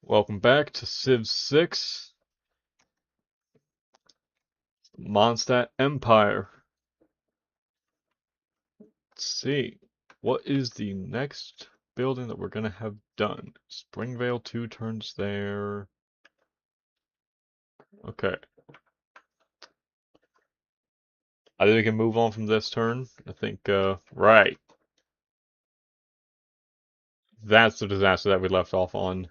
Welcome back to Civ 6, Mondstadt Empire. Let's see, what is the next building that we're gonna have done? Springvale 2 turns there. Okay, I think we can move on from this turn. I think, right. That's the disaster that we left off on.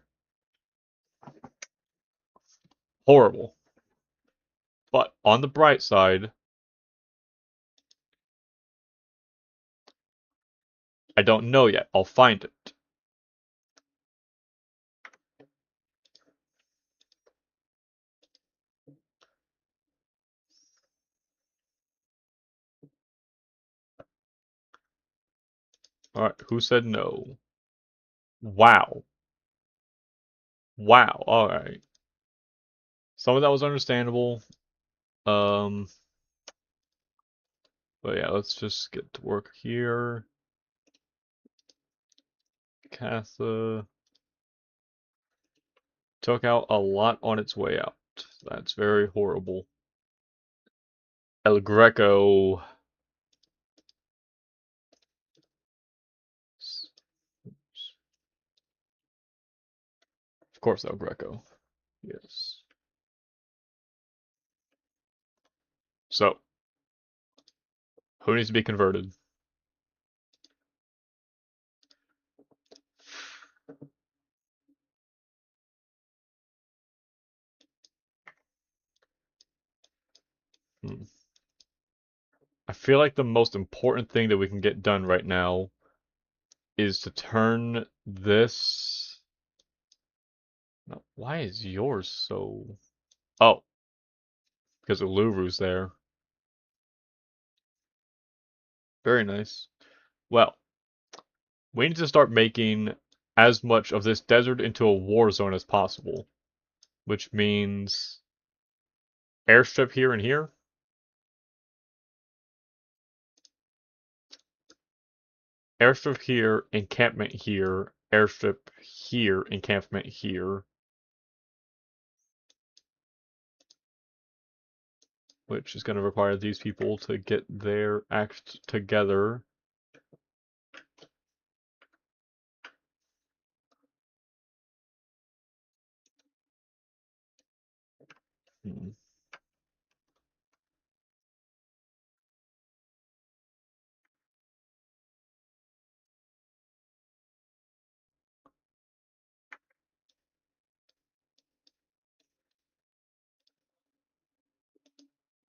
Horrible. But on the bright side, I don't know yet. I'll find it. Alright, who said no? Wow. Wow, alright. Some of that was understandable. Um, but yeah, let's just get to work here. Casa took out a lot on its way out. That's very horrible. El Greco. Of course, El Greco. Yes. So, who needs to be converted? Hmm. I feel like the most important thing that we can get done right now is to turn this. No, why is yours so? Oh, because Uluru's there. Very nice. Well, we need to start making as much of this desert into a war zone as possible, which means airstrip here and here. Airstrip here, encampment here, airstrip here, encampment here. Which is going to require these people to get their act together. Hmm.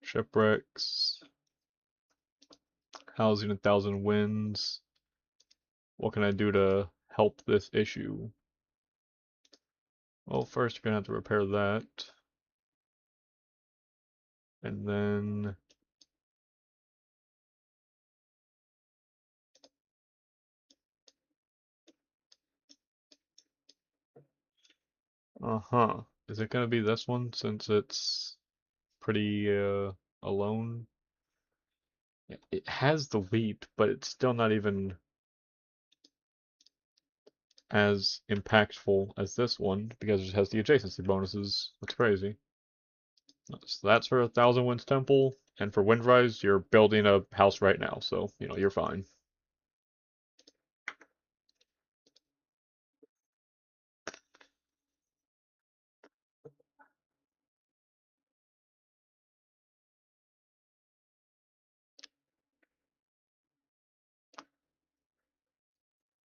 Shipwrecks. Housing 1,000 winds. What can I do to help this issue? Well, first you're going to have to repair that. And then uh-huh. Is it gonna be this one since it's pretty alone? It has the wheat, but it's still not even as impactful as this one because it has the adjacency bonuses. That's crazy. So that's for 1,000 Winds Temple, and for Windrise, you're building a house right now, so you're fine.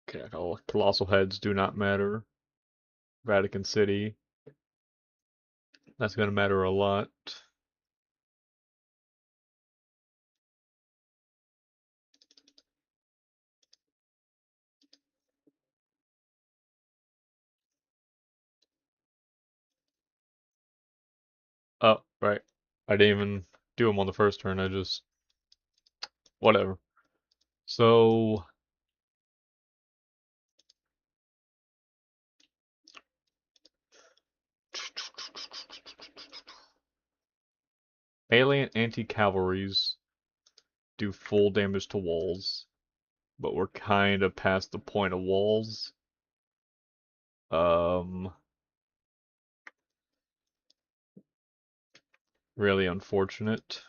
Okay, Colossal Heads do not matter. Vatican City, that's gonna matter a lot. Oh, right. I didn't even do them on the first turn, I just whatever. So alien anti-cavalries do full damage to walls, but we're kind of past the point of walls. Um, Really unfortunate.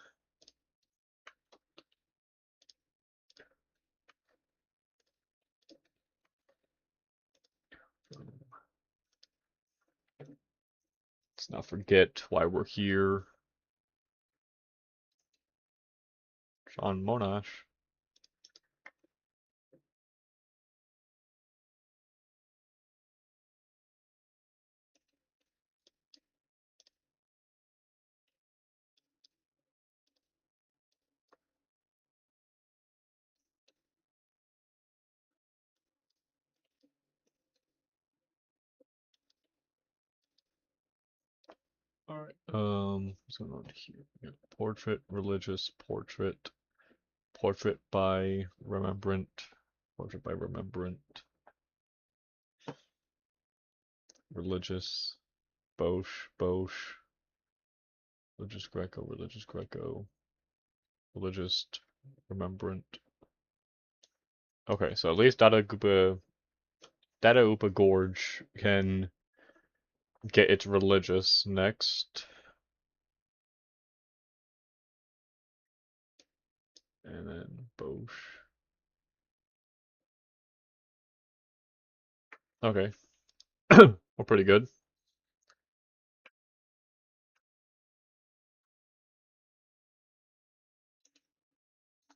Let's not forget why we're here. John Monash. Alright. What's going on here? We got portrait, religious, portrait, portrait by Remembrant, portrait by Remembrant, religious, Bosch, religious Greco, religious, Remembrant. Okay, so at least Data Upa Gorge can get its religious next. And then Bosch. Okay. We're pretty good.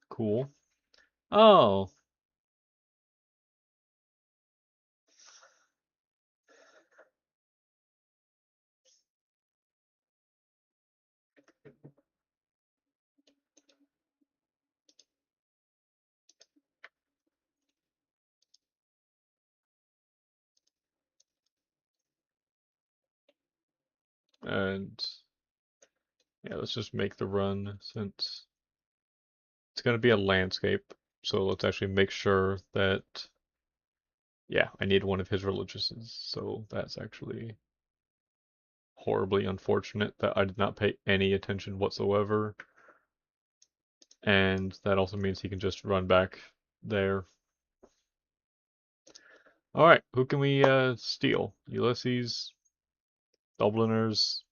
Cool. Oh. And yeah, let's just make the run since it's going to be a landscape. So let's actually make sure that, yeah, I need one of his religiouses. So that's actually horribly unfortunate that I did not pay any attention whatsoever. And that also means he can just run back there. Alright, who can we steal? Ulysses, Dubliners,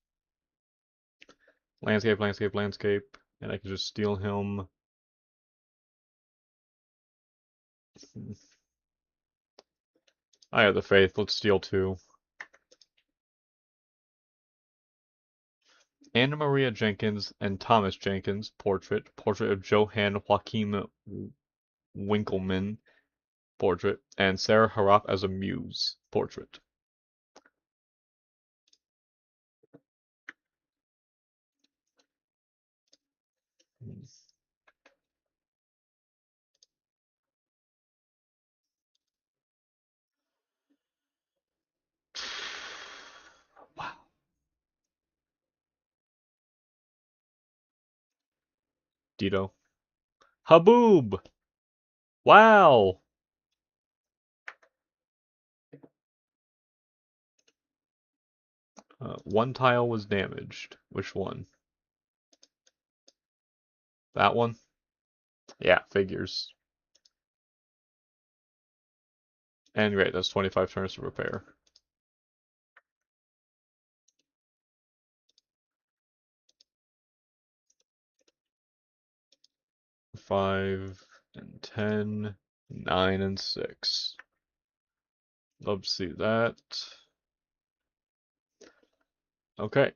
landscape. And I can just steal him. I have the faith, let's steal two. Anna Maria Jenkins and Thomas Jenkins, portrait of Johann Joachim Winkelmann, portrait, and Sarah Harrop as a muse, portrait. Wow. Dito. Haboob! Wow! One tile was damaged. Which one? That one? Yeah, figures. And great, that's 25 turns to repair. 5 and 10, 9 and 6. Love to see that. Okay.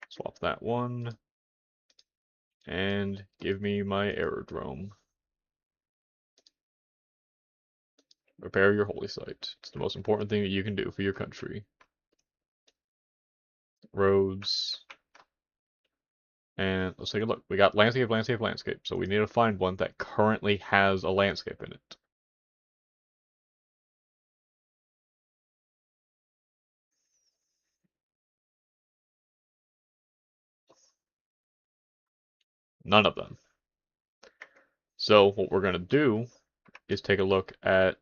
Swap that one. And give me my aerodrome. Repair your holy site. It's the most important thing that you can do for your country. Roads. And let's take a look. We got landscape. So we need to find one that currently has a landscape in it. None of them. So what we're going to do is take a look at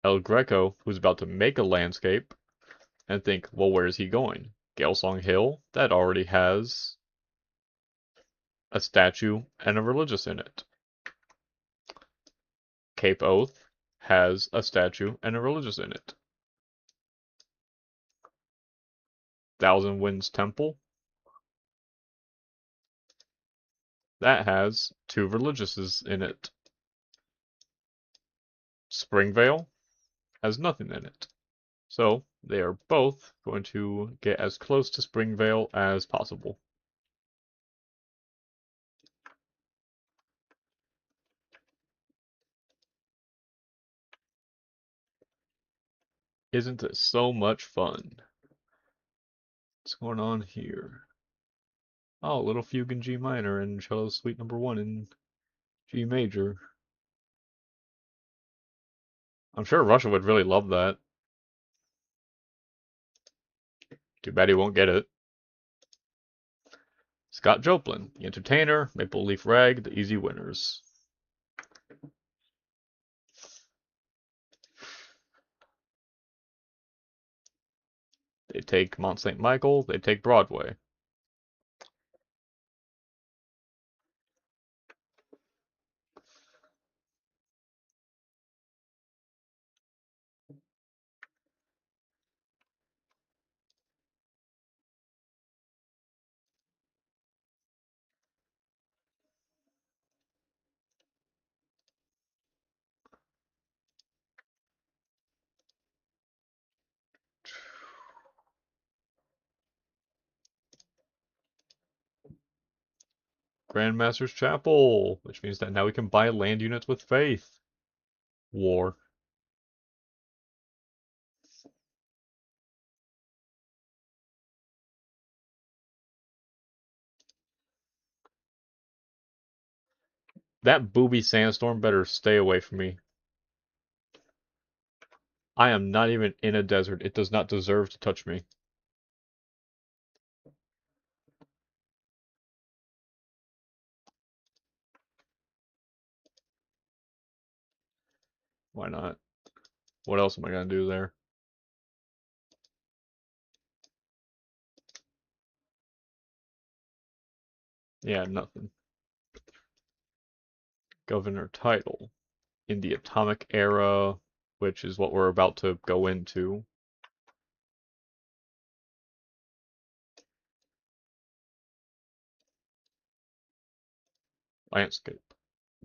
El Greco, who's about to make a landscape, and think, well, where is he going? Galesong Hill? That already has a statue and a religious in it. Cape Oath has a statue and a religious in it. Thousand Winds Temple, that has two religiouses in it. Springvale has nothing in it. So they are both going to get as close to Springvale as possible. Isn't it so much fun? What's going on here? Oh, Little Fugue in G minor and Cello Suite number 1 in G major. I'm sure Russia would really love that. Too bad he won't get it. Scott Joplin, The Entertainer, Maple Leaf Rag, the easy winners. They take Mont St. Michael, they take Broadway. Grandmaster's Chapel, which means that now we can buy land units with faith. War. That booby sandstorm better stay away from me. I am not even in a desert. It does not deserve to touch me. Why not? What else am I gonna do there? Yeah, nothing. Governor title. In the atomic era, which is what we're about to go into. Landscape.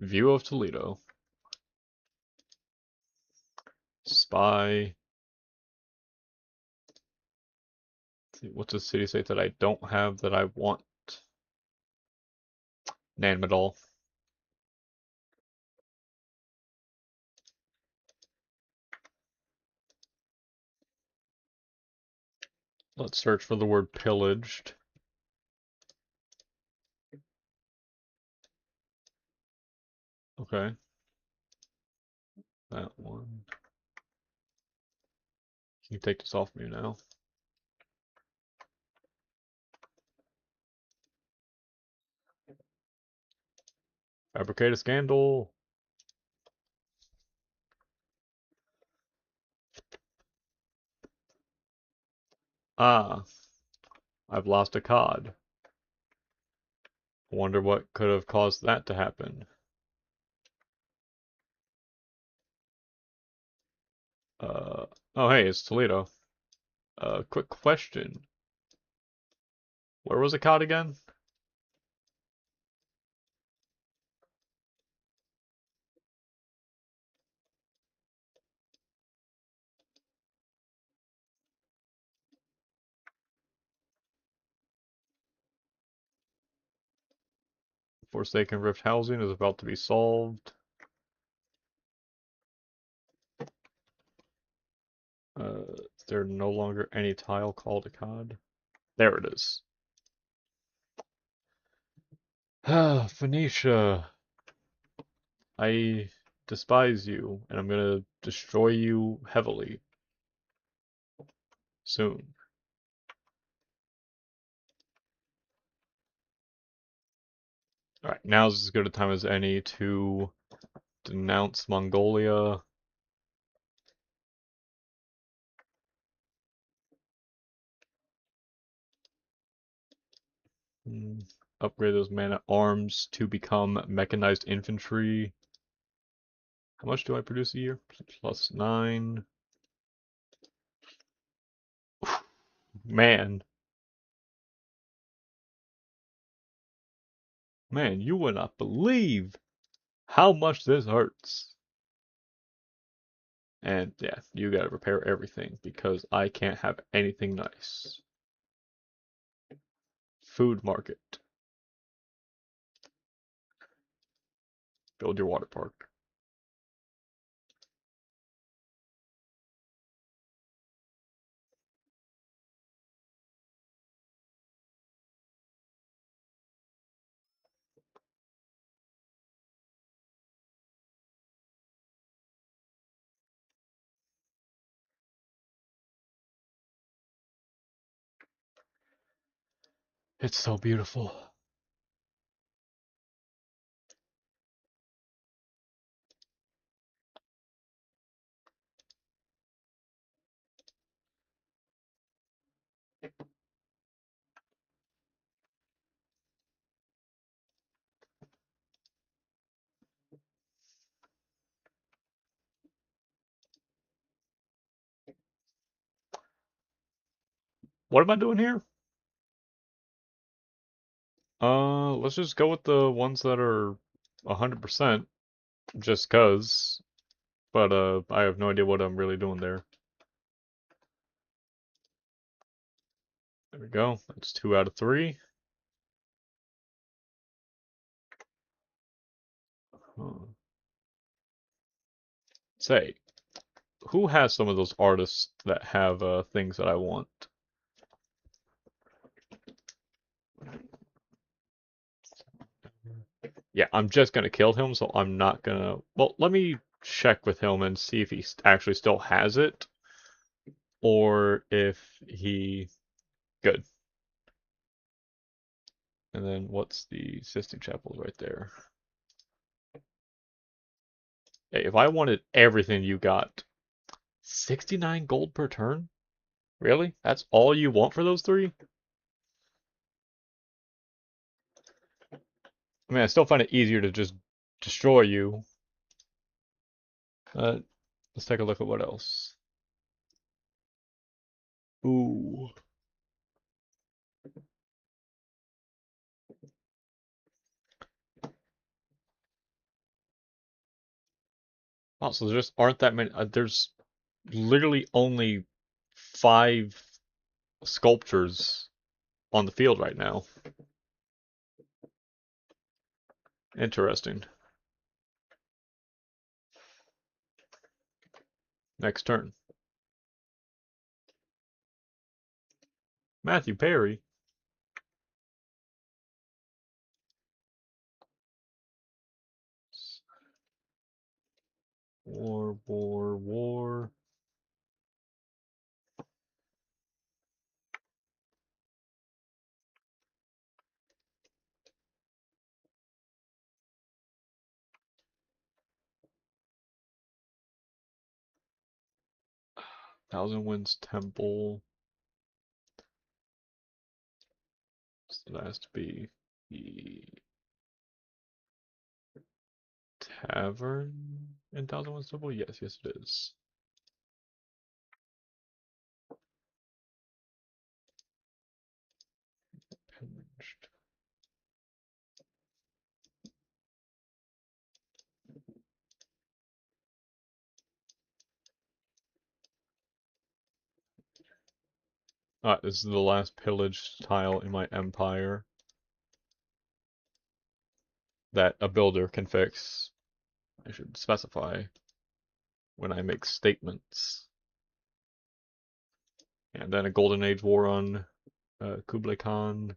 View of Toledo. Spy. Let's see, what's a city state that I don't have that I want? Nanmadol. Let's search for the word pillaged. Okay. That one. Can you take this off me now? Fabricate a scandal. Ah, I've lost a cod. I wonder what could have caused that to happen. Oh hey, it's Toledo. Quick question. Where was the cod again? Forsaken Rift housing is about to be solved. Is there no longer any tile called a cod? There it is. Ah, Phoenicia. I despise you, and I'm gonna destroy you heavily soon. Alright, now's as good a time as any to denounce Mongolia. Upgrade those men at arms to become mechanized infantry. How much do I produce a year? Plus 9. Man. Man, you would not believe how much this hurts. And yeah, you gotta repair everything because I can't have anything nice. Food market. Build your water park. It's so beautiful. What am I doing here? Let's just go with the ones that are 100% just 'cause. But I have no idea what I'm really doing there. There we go. That's 2 out of 3. Huh. Say, who has some of those artists that have things that I want? Yeah, I'm just gonna kill him, so I'm not gonna. Well, let me check with him and see if he actually still has it, or if he. Good. And then what's the Sistine Chapel right there? Hey, if I wanted everything you got, 69 gold per turn? Really? That's all you want for those three? I mean, I still find it easier to just destroy you. Let's take a look at what else. Ooh. Wow, so there just aren't that many. There's literally only 5 sculptures on the field right now. Interesting. Next turn. Matthew Perry. War, war, war. Thousand Winds Temple. So that has to be the Tavern in Thousand Winds Temple? Yes, yes it is. Pillaged. This is the last pillaged tile in my empire that a builder can fix. I should specify when I make statements. And then a Golden Age war on Kublai Khan.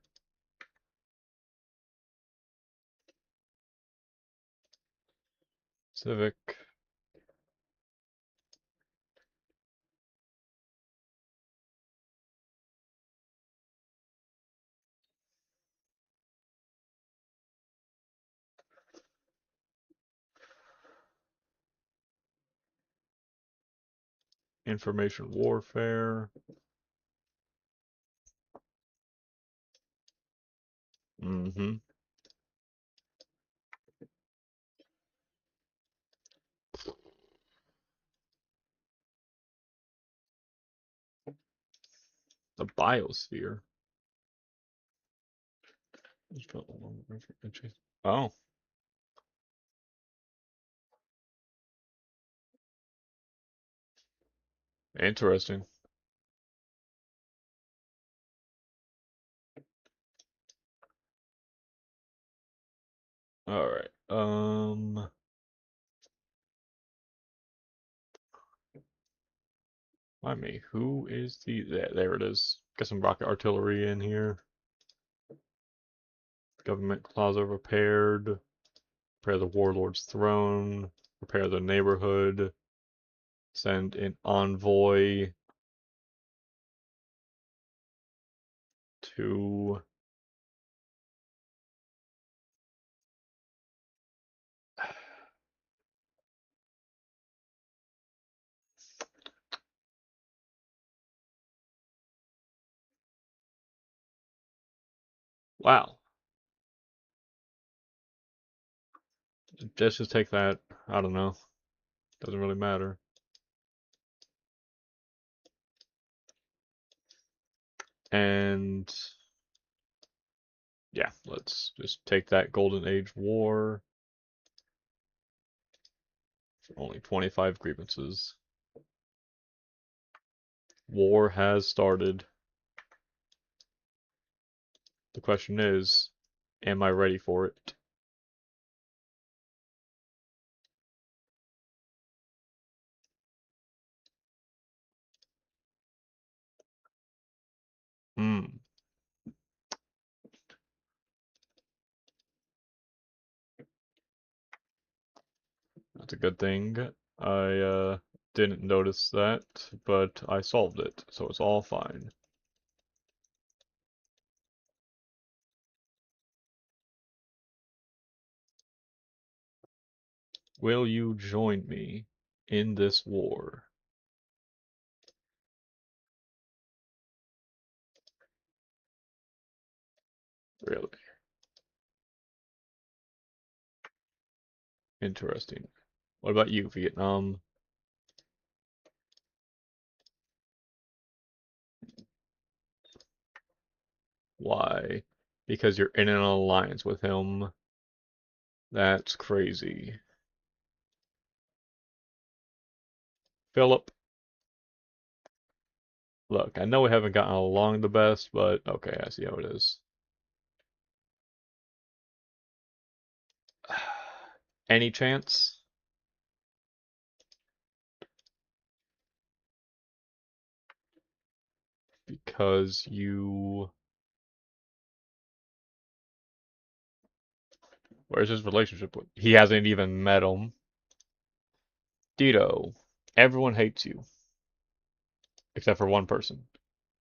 Civic. Information warfare. Mm-hmm. the biosphere. Oh, interesting. All right. Mind me, who is there it is. Got some rocket artillery in here. Government plaza repaired. Repair the warlord's throne. Repair the neighborhood. Send an envoy to wow. Just take that. I don't know. Doesn't really matter. And yeah, let's just take that Golden Age War. For only 25 grievances. War has started. The question is, am I ready for it? Hmm, that's a good thing. I didn't notice that, but I solved it, so it's all fine. Will you join me in this war? Really? Interesting. What about you, Vietnam? Why? Because you're in an alliance with him. That's crazy. Philip, look, I know we haven't gotten along the best, but okay, I see how it is. Any chance? Because you... Where's his relationship with? He hasn't even met him. Dito, everyone hates you, except for one person.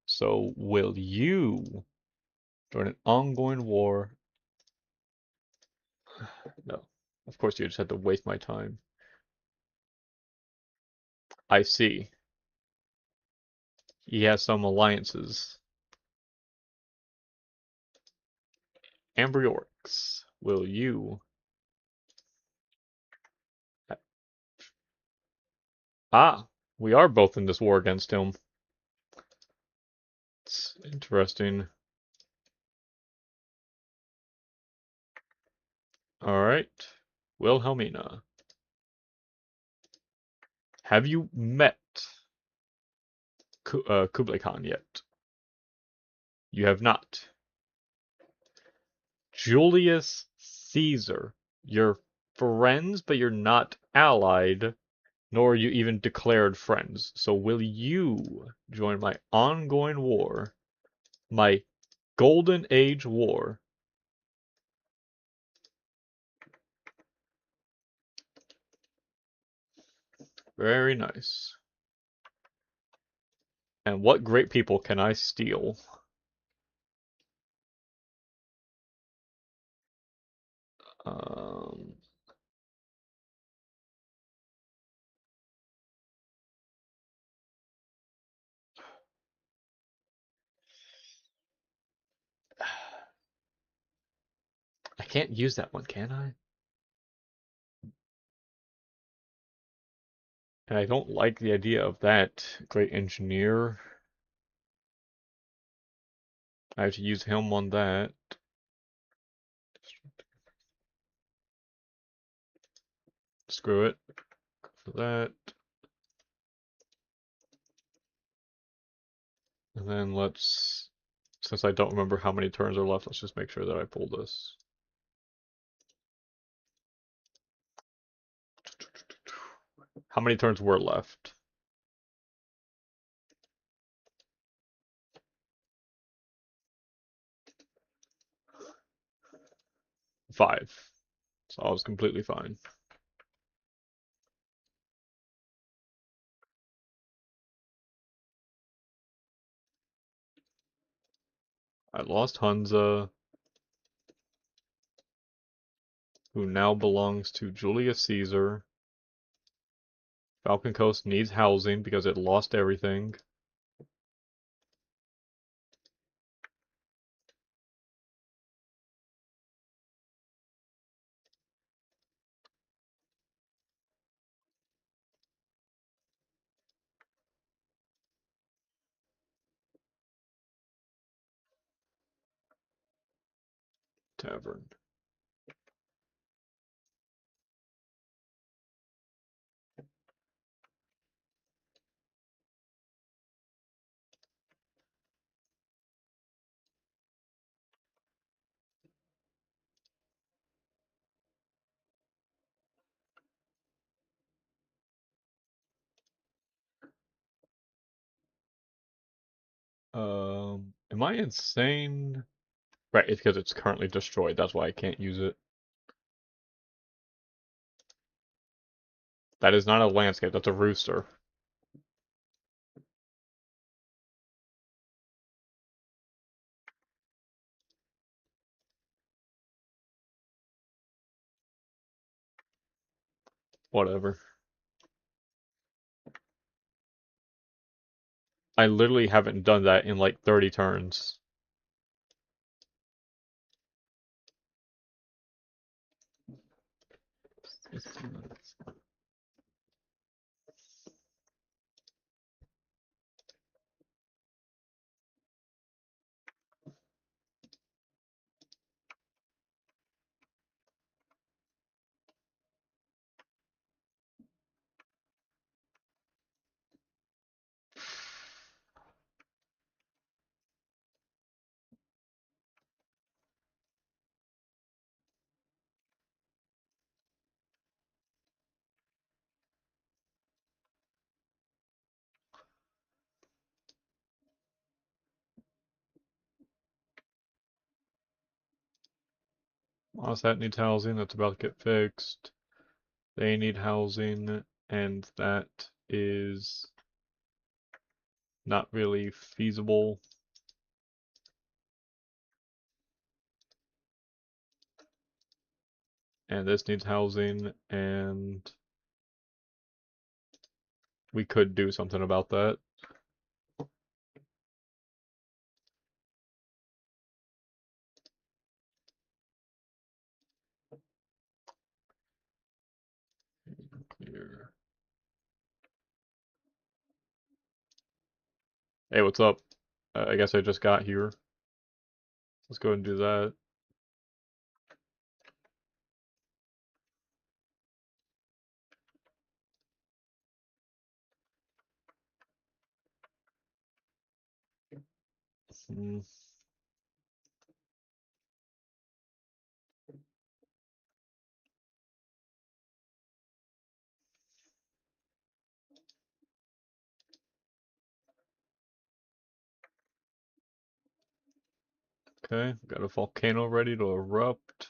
So will you join an ongoing war? No. Of course you just had to waste my time. I see. He has some alliances. Ambriorix, will you... Ah, we are both in this war against him. It's interesting. Alright. Wilhelmina. Have you met Kublai Khan yet? You have not. Julius Caesar. You're friends, but you're not allied, nor are you even declared friends. So will you join my ongoing war, my Golden Age War? Very nice. And what great people can I steal? Um, I can't use that one, can I? And I don't like the idea of that great engineer. I have to use him on that. Screw it. For that. And then let's, since I don't remember how many turns are left, let's just make sure that I pull this. How many turns were left? 5. So I was completely fine. I lost Hunza, who now belongs to Julius Caesar. Falcon Coast needs housing because it lost everything. Tavern. Am I insane? Right, it's because it's currently destroyed. That's why I can't use it. That is not a landscape. That's a rooster. Whatever. I literally haven't done that in like 30 turns. That needs housing. That's about to get fixed. They need housing, and that is not really feasible. And this needs housing, and we could do something about that. Clear. Hey, what's up? I guess I just got here. Let's go and do that. Hmm. Okay, got a volcano ready to erupt.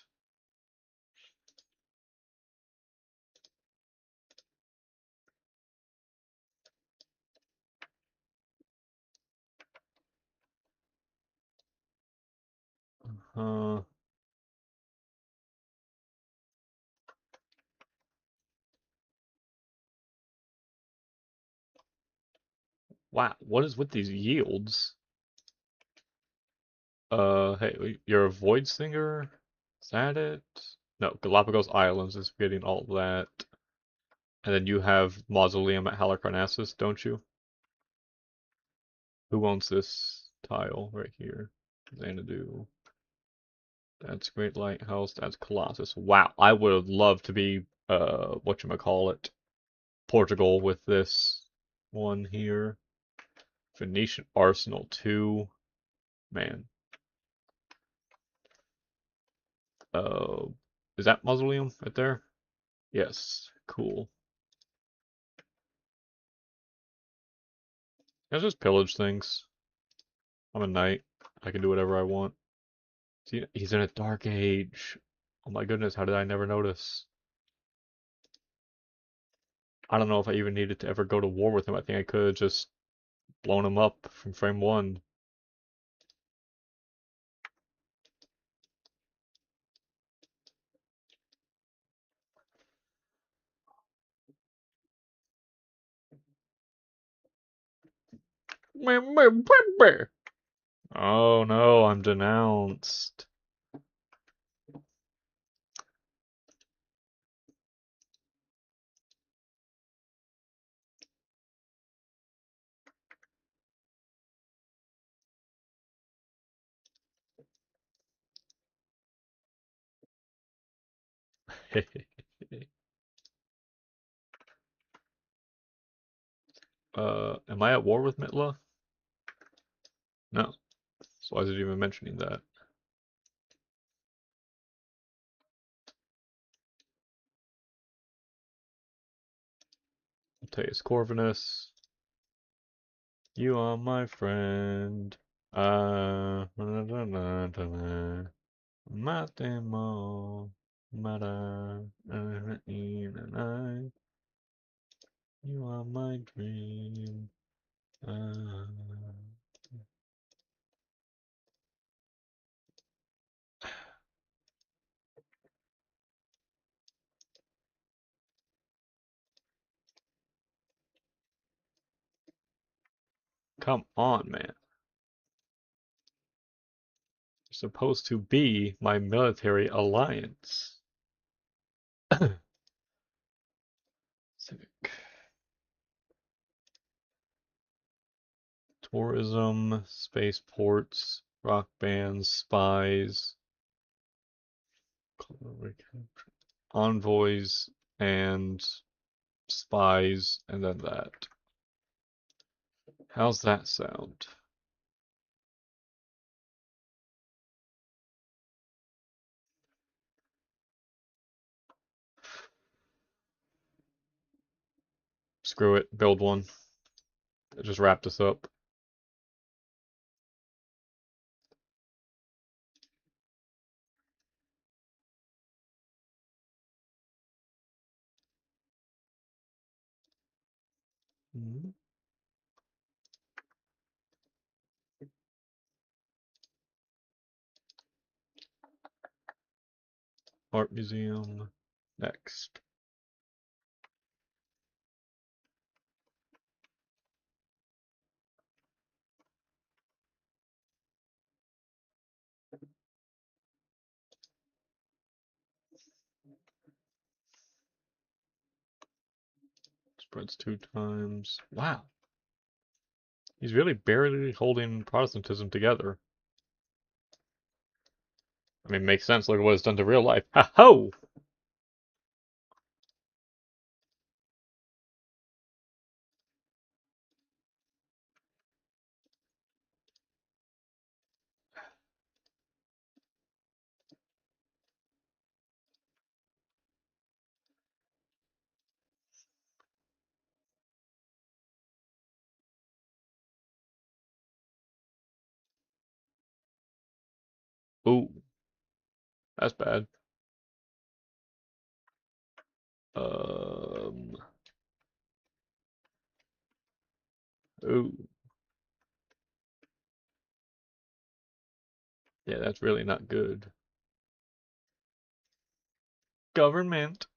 Uh, wow, what is with these yields? Hey, you're a void singer? Is that it? No, Galapagos Islands is getting all that. And then you have Mausoleum at Halicarnassus, don't you? Who owns this tile right here? Xanadu. That's Great Lighthouse. That's Colossus. Wow, I would love to be whatchamacallit, Portugal with this one here. Venetian Arsenal too. Man. Uh, is that mausoleum right there? Yes. Cool. Let's just pillage things. I'm a knight. I can do whatever I want. See, he's in a dark age. Oh my goodness, how did I never notice? I don't know if I even needed to ever go to war with him. I think I could have just blown him up from frame one. Oh no, I'm denounced. Am I at war with Mitla? No. So why is it even mentioning that? Mateus Corvinus. You are my friend. Matemo. Mara. You are my dream. Uh, Come on, man. You're supposed to be my military alliance. Civic. Tourism, spaceports, rock bands, spies, envoys, and spies, and then that. How's that sound? Screw it, build one. Just wrap this up. Mhm. Art museum. Next. Spreads 2 times. Wow. He's really barely holding Protestantism together. I mean, makes sense. Look at what it's done to real life. Ha ho! Ooh, that's bad. Um. Ooh. Yeah, that's really not good. Government,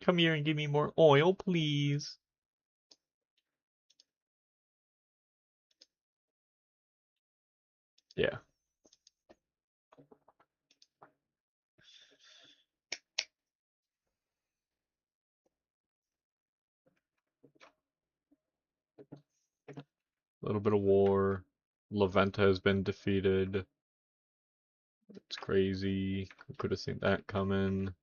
come here and give me more oil, please. Yeah. A little bit of war. Leventa has been defeated. It's crazy. Who could have seen that coming?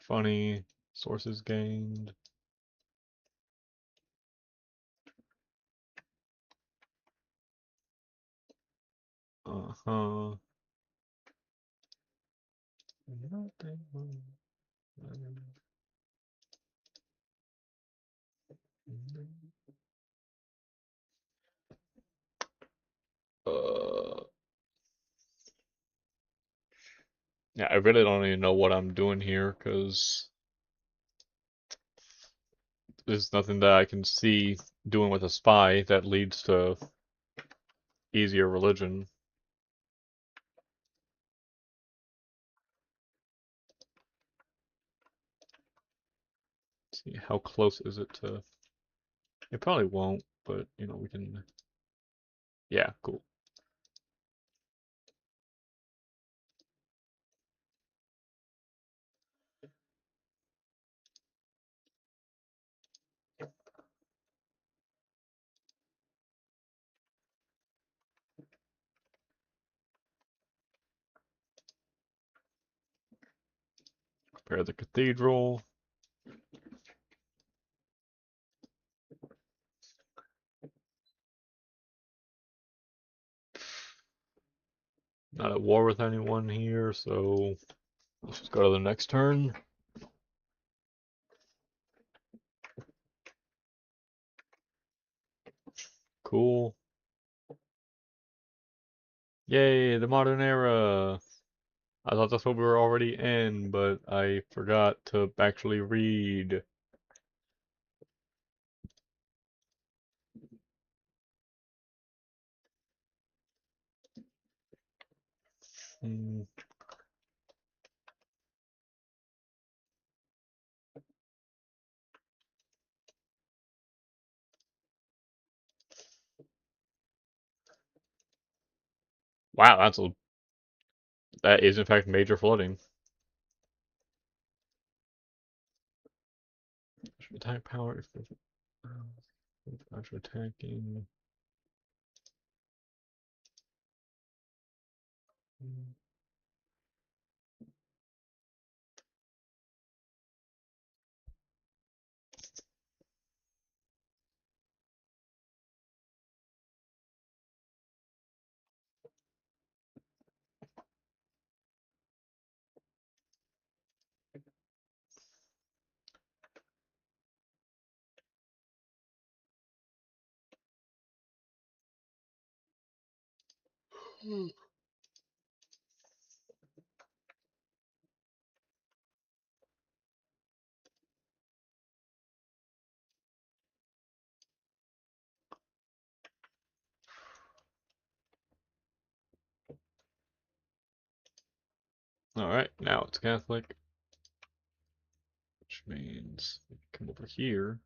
Funny. Sources gained. Uh-huh. Uh, yeah, I really don't even know what I'm doing here because there's nothing that I can see doing with a spy that leads to easier religion. Let's see, how close is it to? It probably won't, but you know we can. Yeah, cool. Prepare the cathedral. Not at war with anyone here, so let's just go to the next turn. Cool. Yay, the modern era. I thought that's what we were already in, but I forgot to actually read. Hmm. Wow, that is in fact major flooding. Attack power actually attacking. Alright, now it's Catholic, which means we can come over here,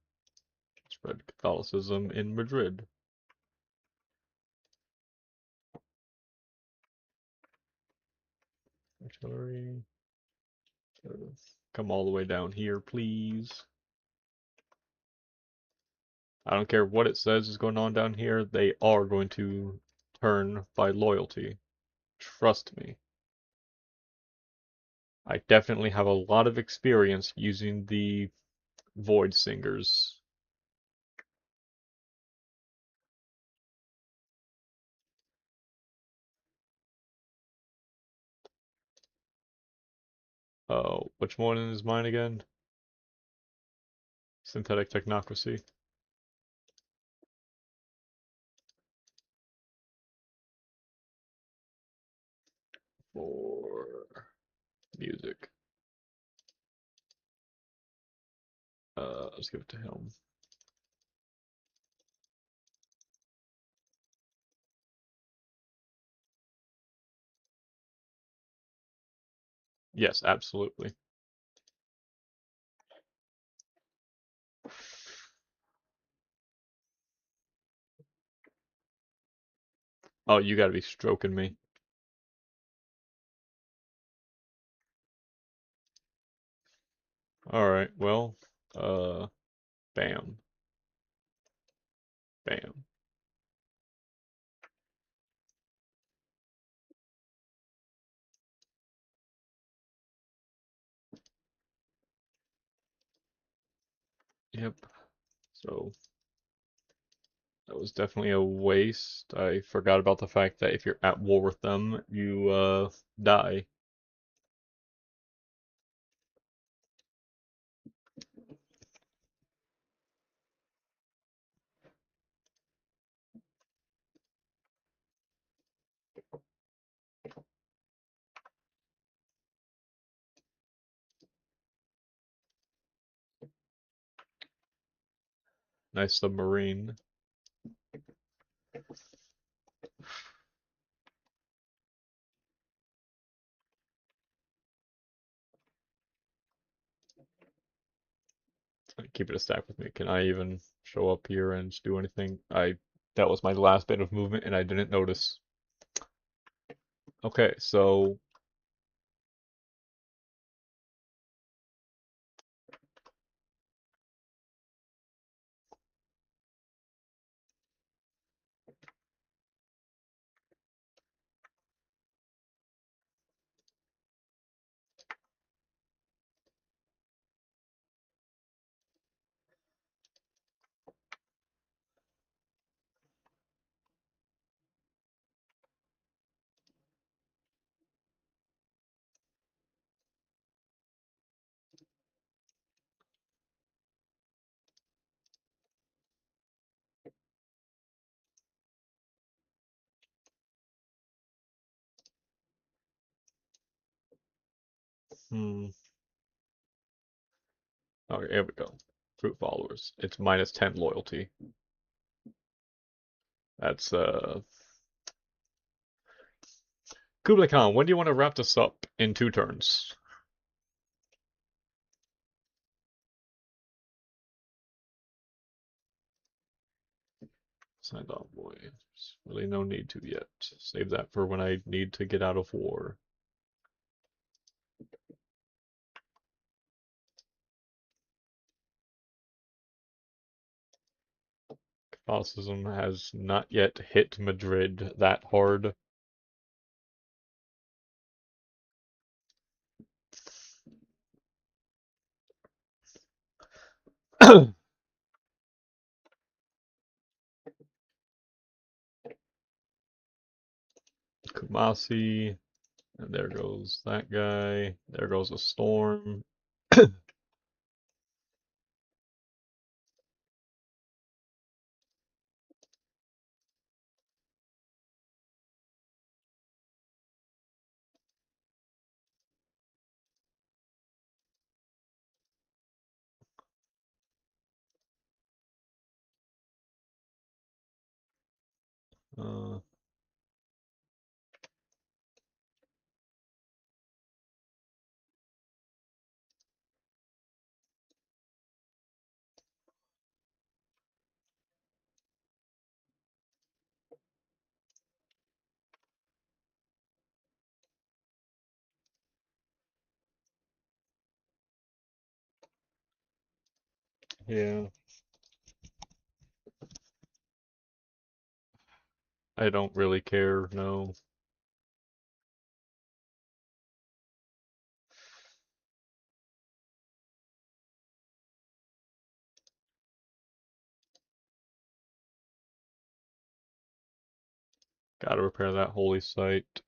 spread Catholicism in Madrid. Artillery. Come all the way down here, please. I don't care what it says is going on down here, they are going to turn by loyalty. Trust me. I definitely have a lot of experience using the Void Singers. Oh, which one is mine again? Synthetic Technocracy. For music. Let's give it to him. Yes, absolutely. Oh, you gotta be stroking me. Alright, well, uh, bam, bam. Yep. So, that was definitely a waste. I forgot about the fact that if you're at war with them, you, die. Nice submarine. Keep it a stack with me. Can I even show up here and do anything? That was my last bit of movement and I didn't notice. Okay, so hmm. Okay, here we go. Fruit followers. It's -10 loyalty. That's Kublai Khan, when do you want to wrap this up in 2 turns? Signed envoy. There's really no need to yet. Save that for when I need to get out of war. Catholicism has not yet hit Madrid that hard. Kumasi, and there goes that guy. There goes a storm. Uh, yeah, I don't really care, no. Gotta repair that holy site.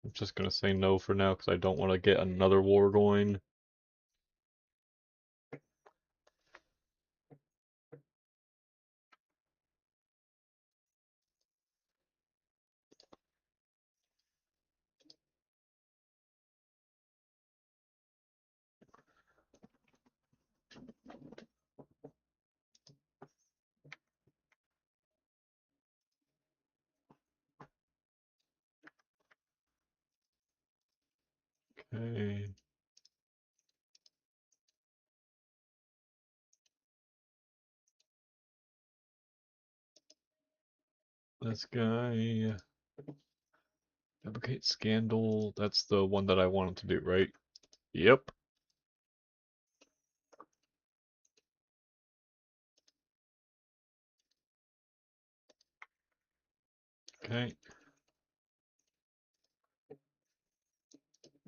I'm just gonna say no for now because I don't want to get another war going. Okay. This guy. Fabricate scandal. That's the one that I wanted to do, right? Yep. Okay.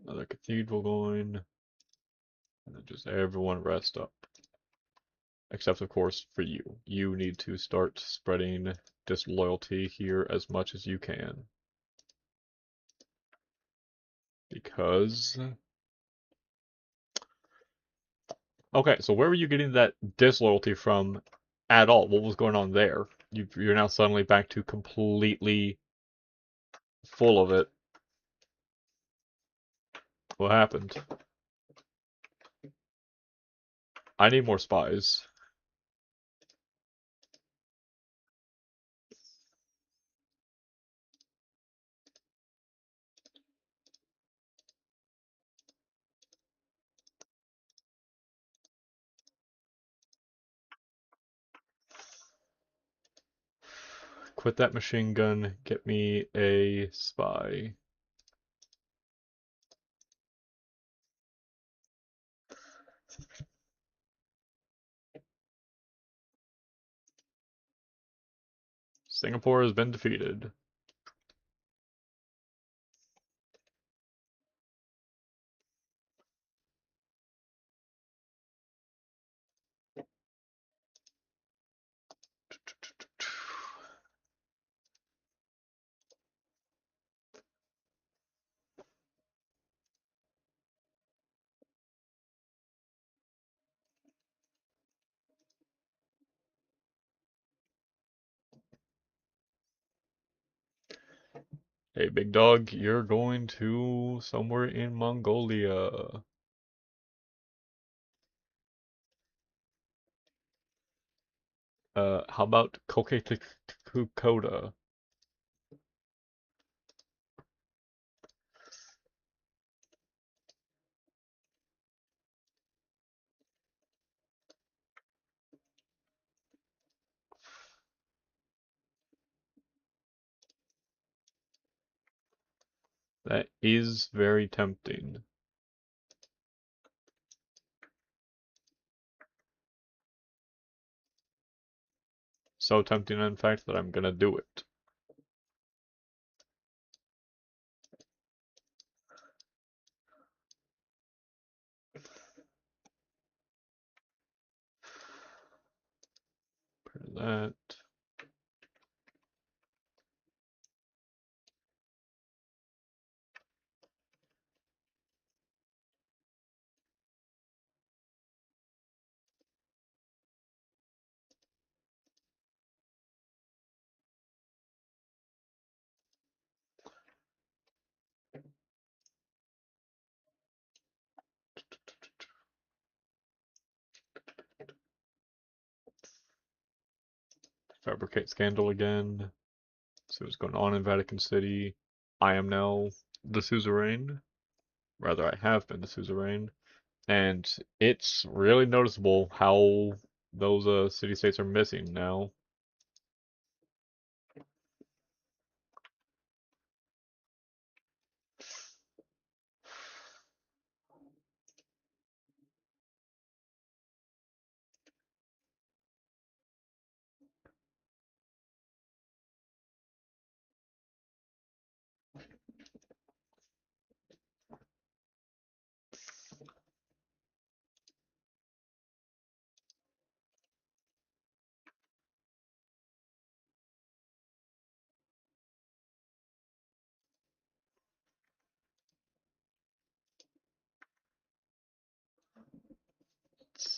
Another cathedral going. And then just everyone rest up. Except, of course, for you. You need to start spreading disloyalty here as much as you can. Because... Okay, so where were you getting that disloyalty from at all? What was going on there? You're now suddenly back to completely full of it. What happened? I need more spies. Quit that machine gun. Get me a spy. Singapore has been defeated. Hey, big dog, you're going to somewhere in Mongolia. How about Koketukota? That is very tempting. So tempting, in fact, that I'm gonna do it. That. Fabricate scandal again. See what's going on in Vatican City. I am now the suzerain. Rather, I have been the suzerain. And it's really noticeable how those city-states are missing now.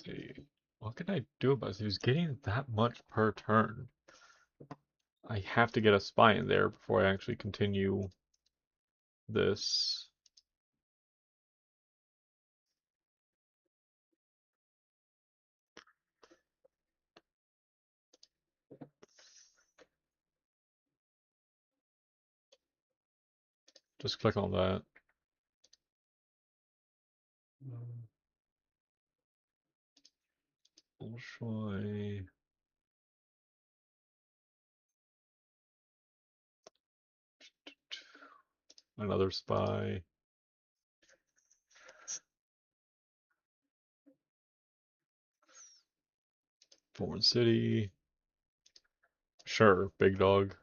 see. What can I do about this? He's getting that much per turn. I have to get a spy in there before I actually continue this. Just click on that. Bolshoi. Another spy. Foreign city. Sure, big dog.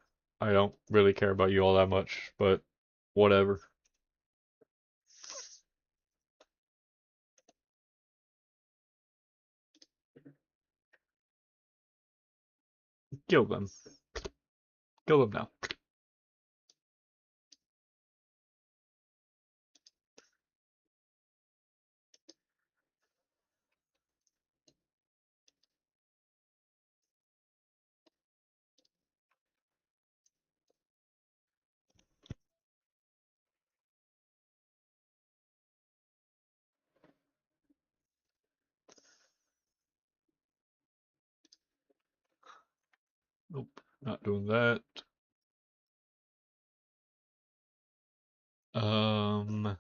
I don't really care about you all that much, but whatever. Kill them. Kill them now. Nope, not doing that. Um,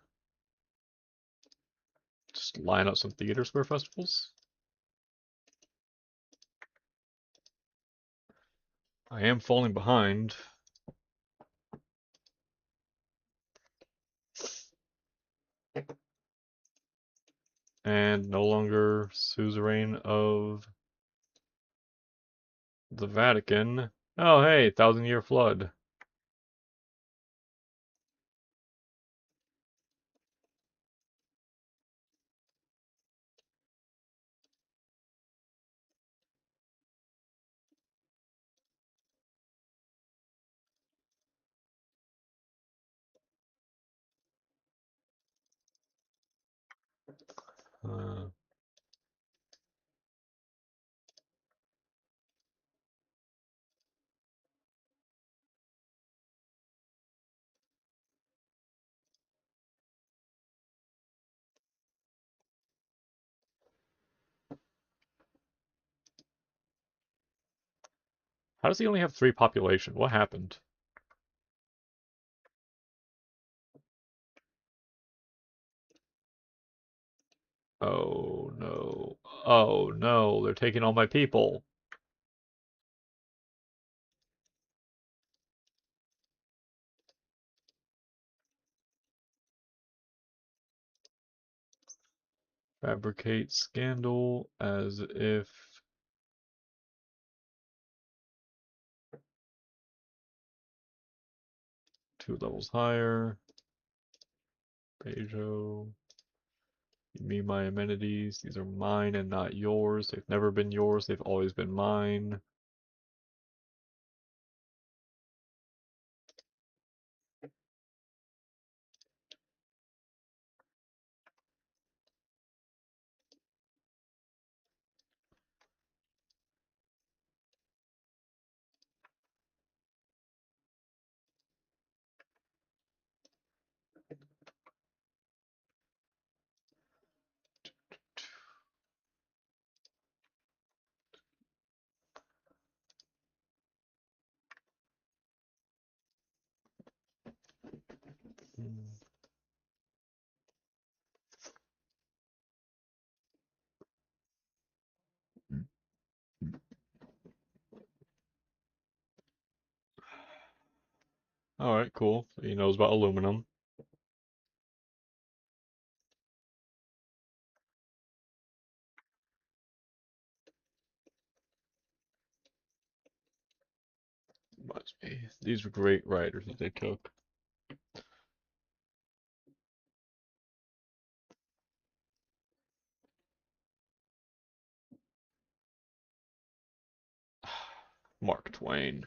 just line up some theater square festivals. I am falling behind. And no longer suzerain of the Vatican. Oh, hey, Thousand Year Flood. Uh, how does he only have 3 population? What happened? Oh no. Oh no, they're taking all my people. Fabricate scandal as if 2 levels higher. Bejo. Give me my amenities. These are mine and not yours. They've never been yours. They've always been mine. Alright, cool. So he knows about aluminum. Reminds me. These were great riders that they took. Mark Twain.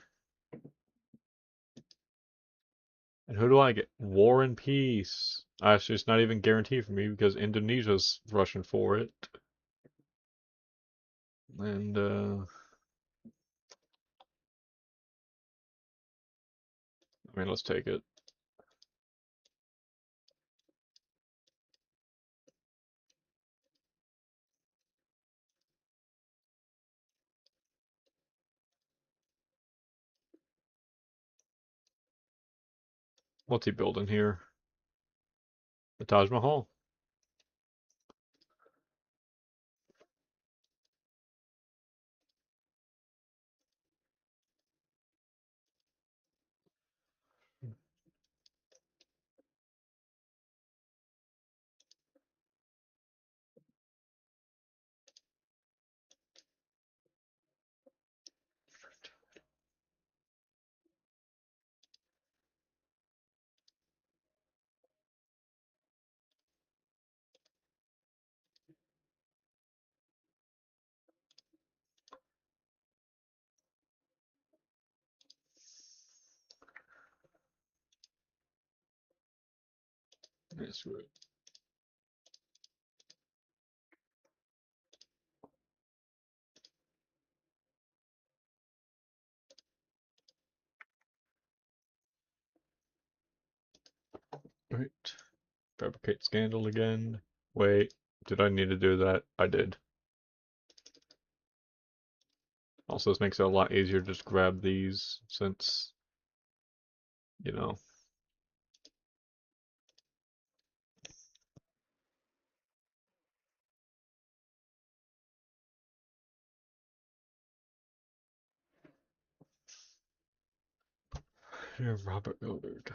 And who do I get? War and Peace. Actually, it's not even guaranteed for me because Indonesia's rushing for it. And I mean, let's take it. What's he building here? The Taj Mahal. That's right. Right. Fabricate scandal again. Wait, did I need to do that? I did. Also, this makes it a lot easier to just grab these since, you know. Here, Robert Millard.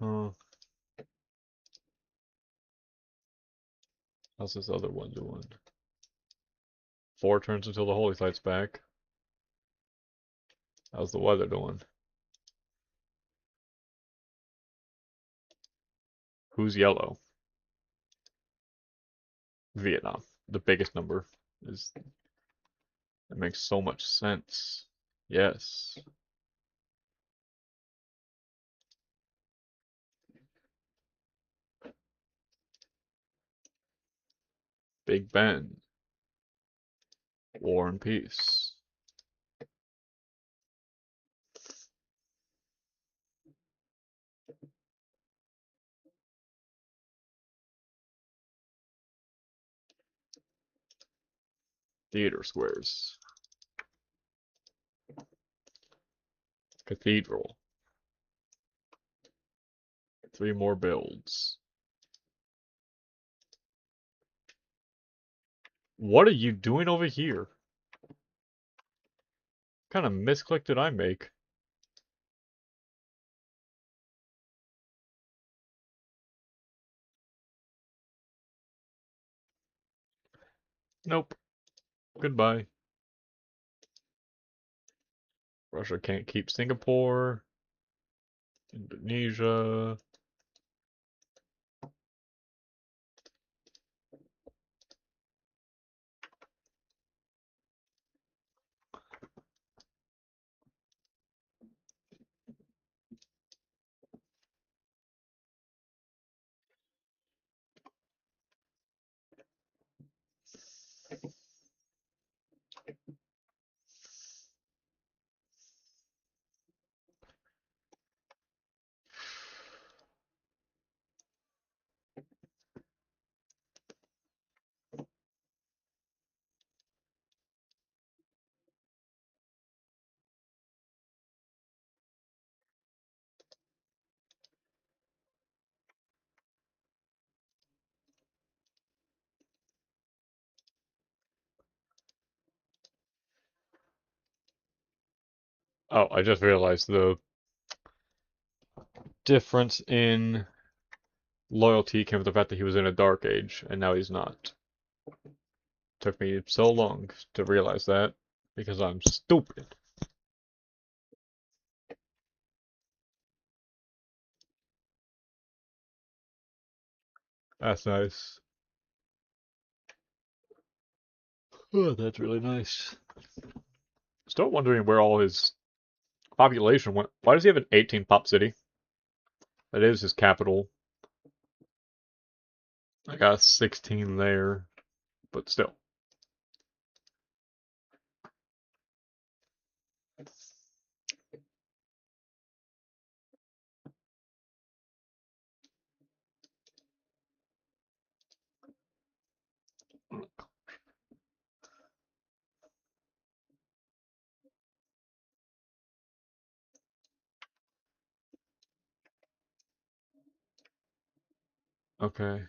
Huh. How's this other one doing? 4 turns until the holy site's back. How's the weather doing? Who's yellow? Vietnam. The biggest number is. It makes so much sense. Yes. Big Ben. War and Peace. Theater squares. Cathedral. 3 more builds. What are you doing over here? What kind of misclick did I make? Nope. Goodbye. Russia can't keep Singapore. Indonesia. Oh, I just realized the difference in loyalty came with the fact that he was in a dark age, and now he's not. Took me so long to realize that, because I'm stupid. That's nice. Oh, that's really nice. Still wondering where all his population went. Why does he have an 18 pop city? That is his capital. I got 16 there, but still. Okay.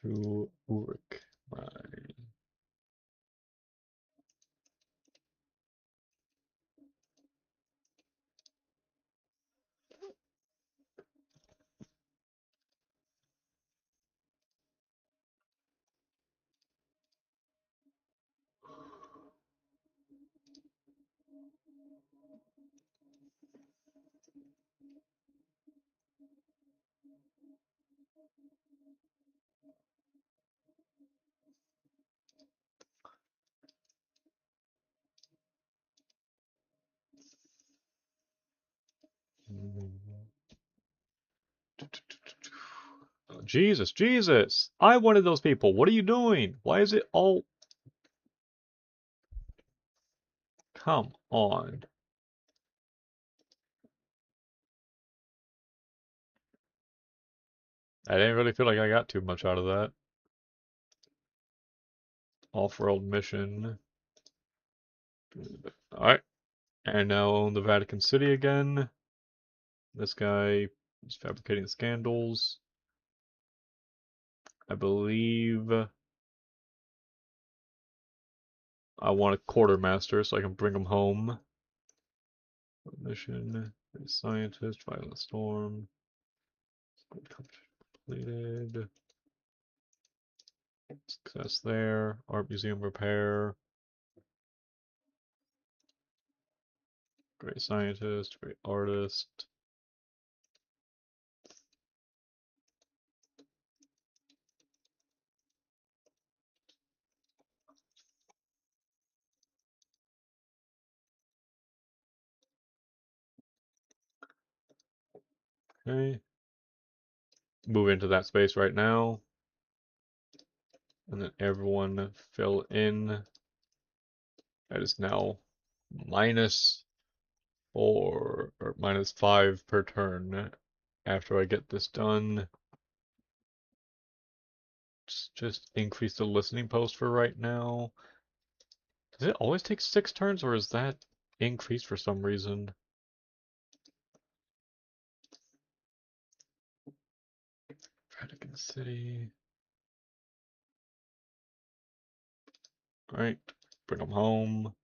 To Uruk. Right. Oh, Jesus, Jesus! I wanted those people. What are you doing? Why is it all... Come on. I didn't really feel like I got too much out of that. Off-world mission. Alright. And now own the Vatican City again. This guy is fabricating scandals. I believe I want a quartermaster so I can bring him home. Mission, scientist, violent storm. Completed. Success there. Art museum repair. Great scientist, great artist. Okay. Move into that space right now. And then everyone fill in. That is now -4 or -5 per turn after I get this done. Just increase the listening post for right now. Does it always take 6 turns or is that increased for some reason? Vatican City. Alright, bring them home.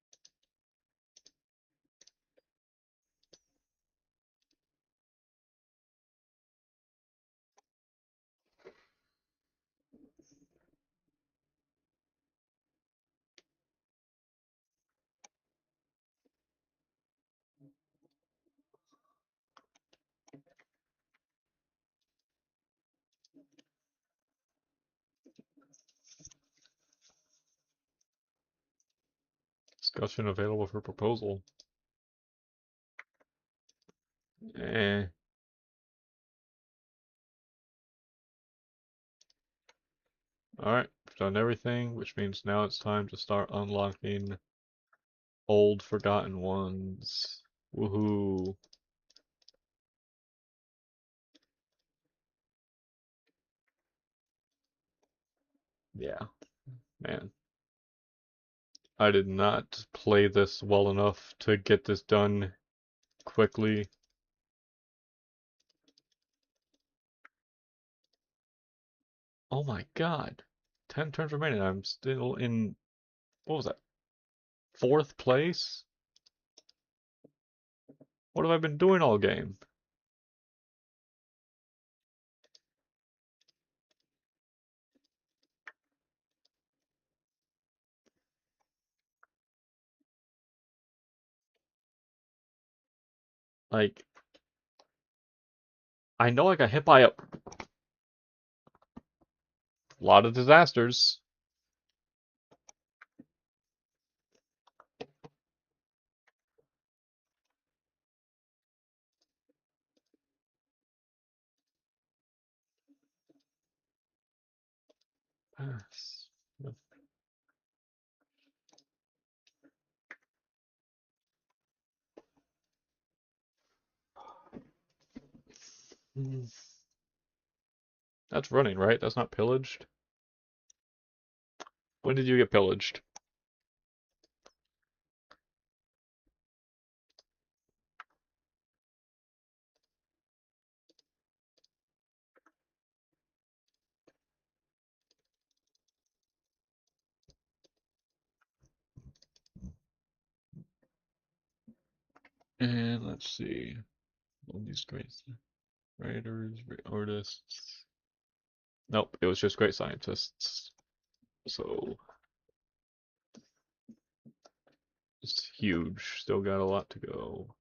Discussion available for proposal. Eh. Alright, we've done everything, which means now it's time to start unlocking old forgotten ones. Woohoo. Yeah, man. I did not play this well enough to get this done quickly. Oh my god. 10 turns remaining. I'm still in, what was that? Fourth place? What have I been doing all game? Like, I know I got hit by a lot of disasters. That's running, right? That's not pillaged. When did you get pillaged? And let's see. All these great writers, great artists. Nope, it was just great scientists. So it's huge. Still got a lot to go.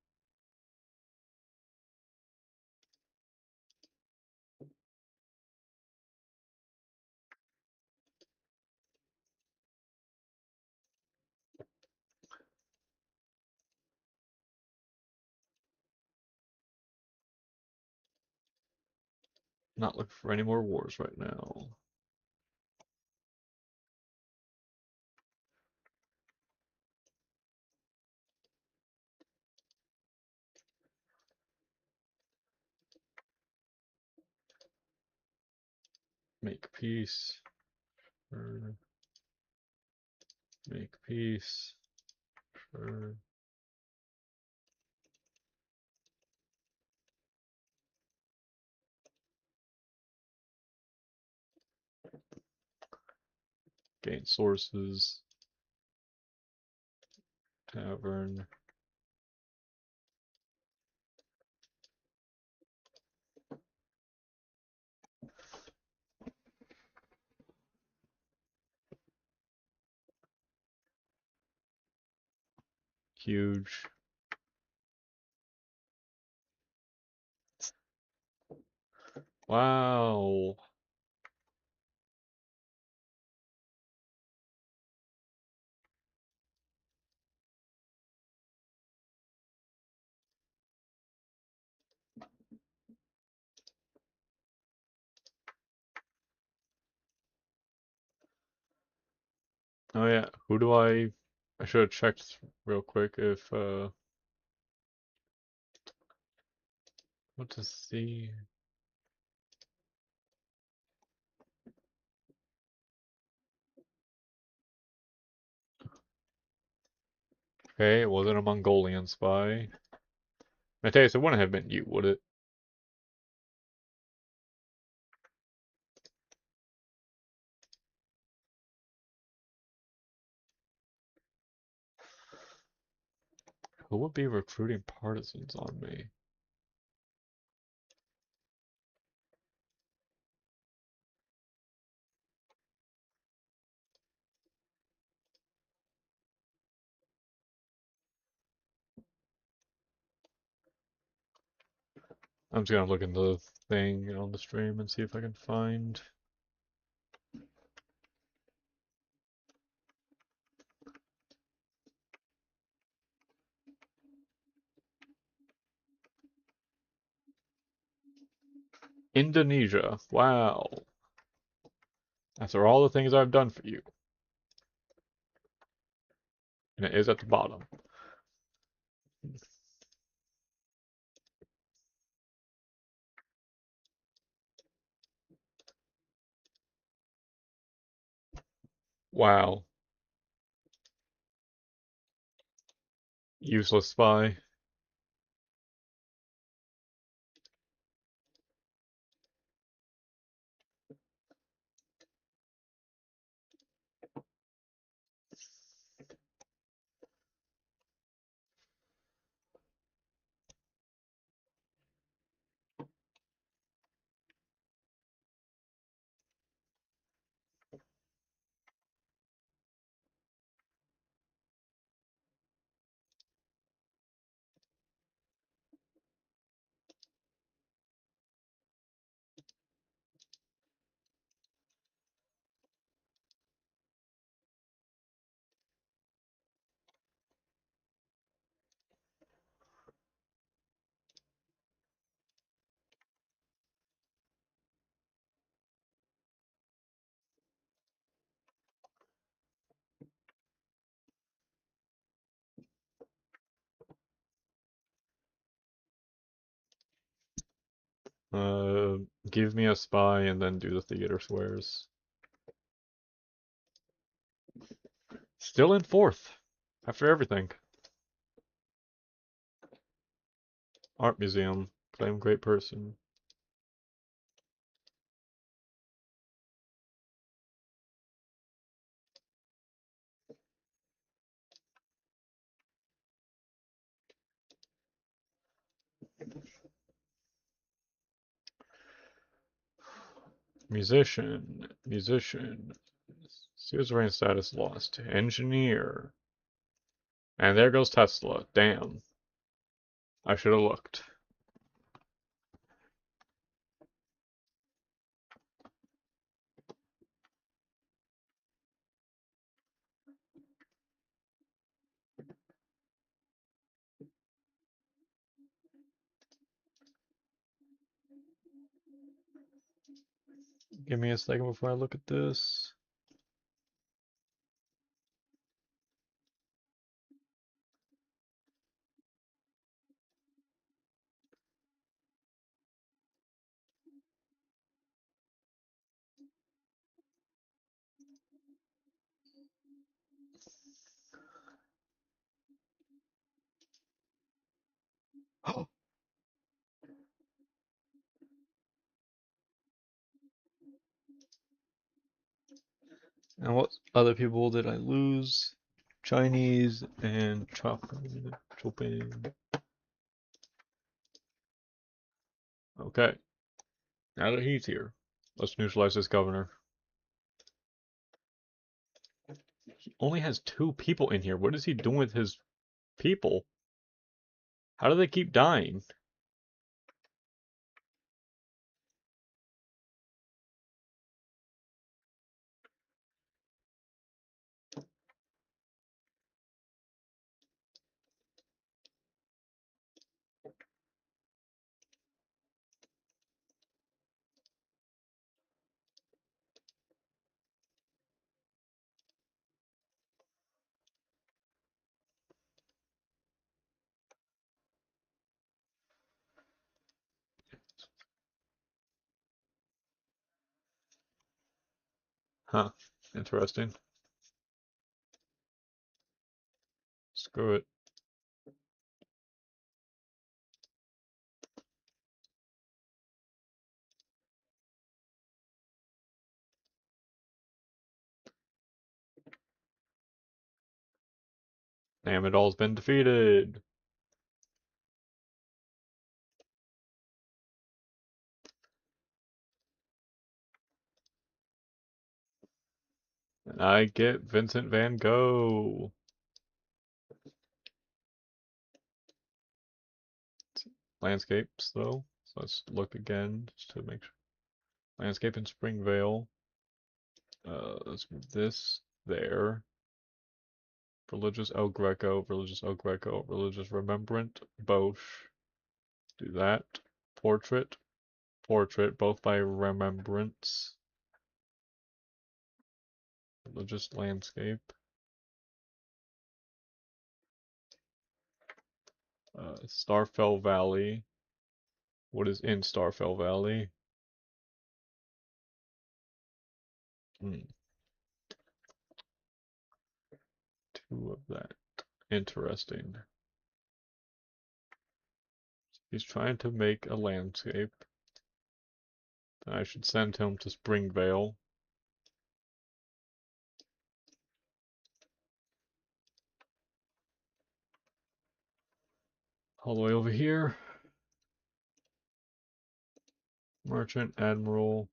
Not looking for any more wars right now. Make peace. Make peace. Gain sources. Tavern. Huge. Wow. Oh yeah, who do I should have checked real quick if what to see. Okay, it wasn't a Mongolian spy. Mateus, it wouldn't have been you, would it? Who would be recruiting partisans on me? I'm just gonna look in the thing on the stream and see if I can find. Indonesia. Wow. After all the things I've done for you. And it is at the bottom. Wow. Useless spy. Uh, give me a spy and then do the theater squares. Still in fourth after everything. Art museum. Claim great person. Musician. Musician. Sears rank status lost. Engineer. And there goes Tesla. Damn. I should have looked. Give me a second before I look at this. And what other people did I lose? Chinese and Chopin. Okay, now that he's here, let's neutralize this governor. He only has two people in here. What is he doing with his people? How do they keep dying? Huh, interesting. Screw it. Amidal's been defeated. And I get Vincent van Gogh. Landscapes, though. So let's look again just to make sure. Landscape in Springvale. Let's move this there. Religious El Greco, Religious El Greco, Religious Remembrant, Bosch. Do that. Portrait, Portrait, both by Remembrance. Religious Landscape. Starfell Valley. What is in Starfell Valley? Hmm. Two of that. Interesting. He's trying to make a landscape. I should send him to Springvale. All the way over here. Merchant, Admiral.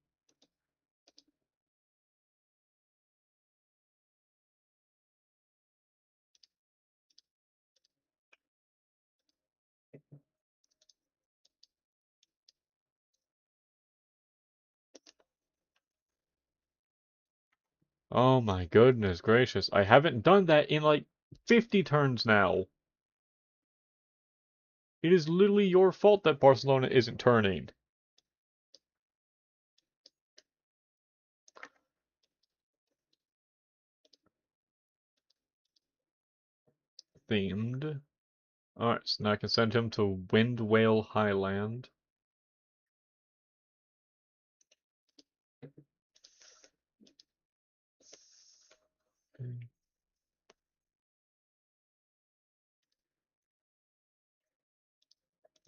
Oh my goodness gracious. I haven't done that in like 50 turns now. It is literally your fault that Barcelona isn't turning. Themed. Alright, so now I can send him to Wind Whale Highland.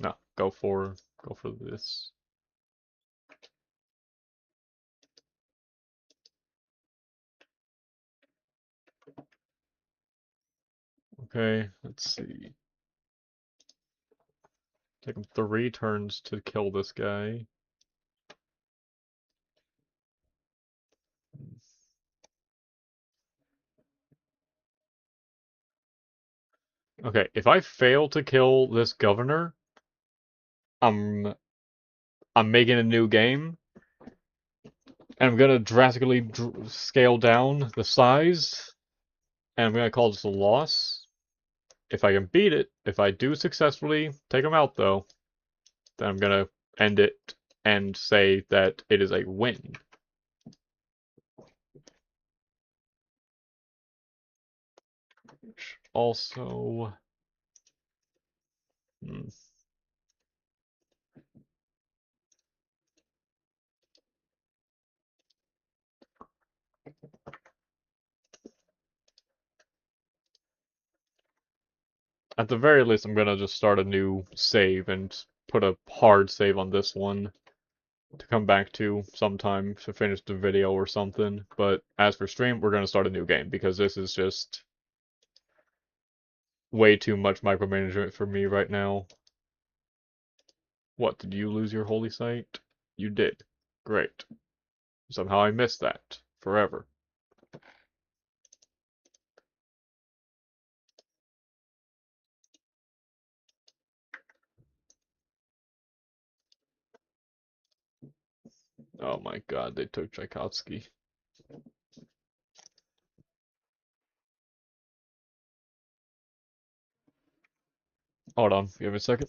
No, go for this. Okay, let's see. Take him 3 turns to kill this guy. Okay, if I fail to kill this governor, I'm I'm making a new game, and I'm gonna drastically scale down the size, and I'm gonna call this a loss. If I can beat it, if I do successfully take him out though, then I'm gonna end it and say that it is a win. Also, hmm. At the very least, I'm gonna just start a new save and put a hard save on this one to come back to sometime to finish the video or something. But as for stream, we're gonna start a new game because this is just way too much micromanagement for me right now. What, did you lose your holy site? You did. Great. Somehow I missed that. Forever. Oh my god, they took Tchaikovsky. Hold on, give me a second.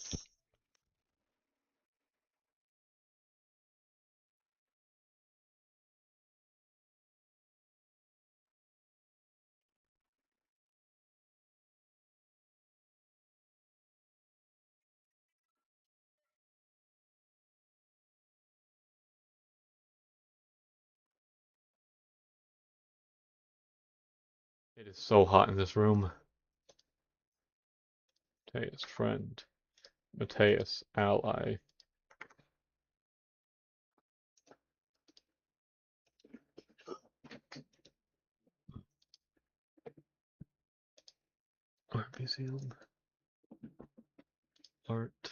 It is so hot in this room. Mateus, friend. Mateus, ally. Art museum. Art.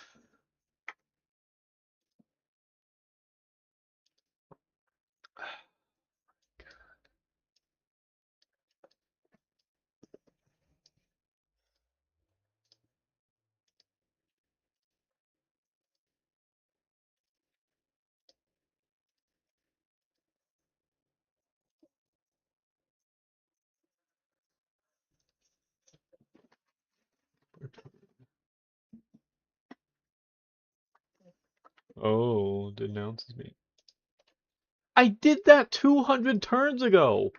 Oh, denounces me. I did that 200 turns ago!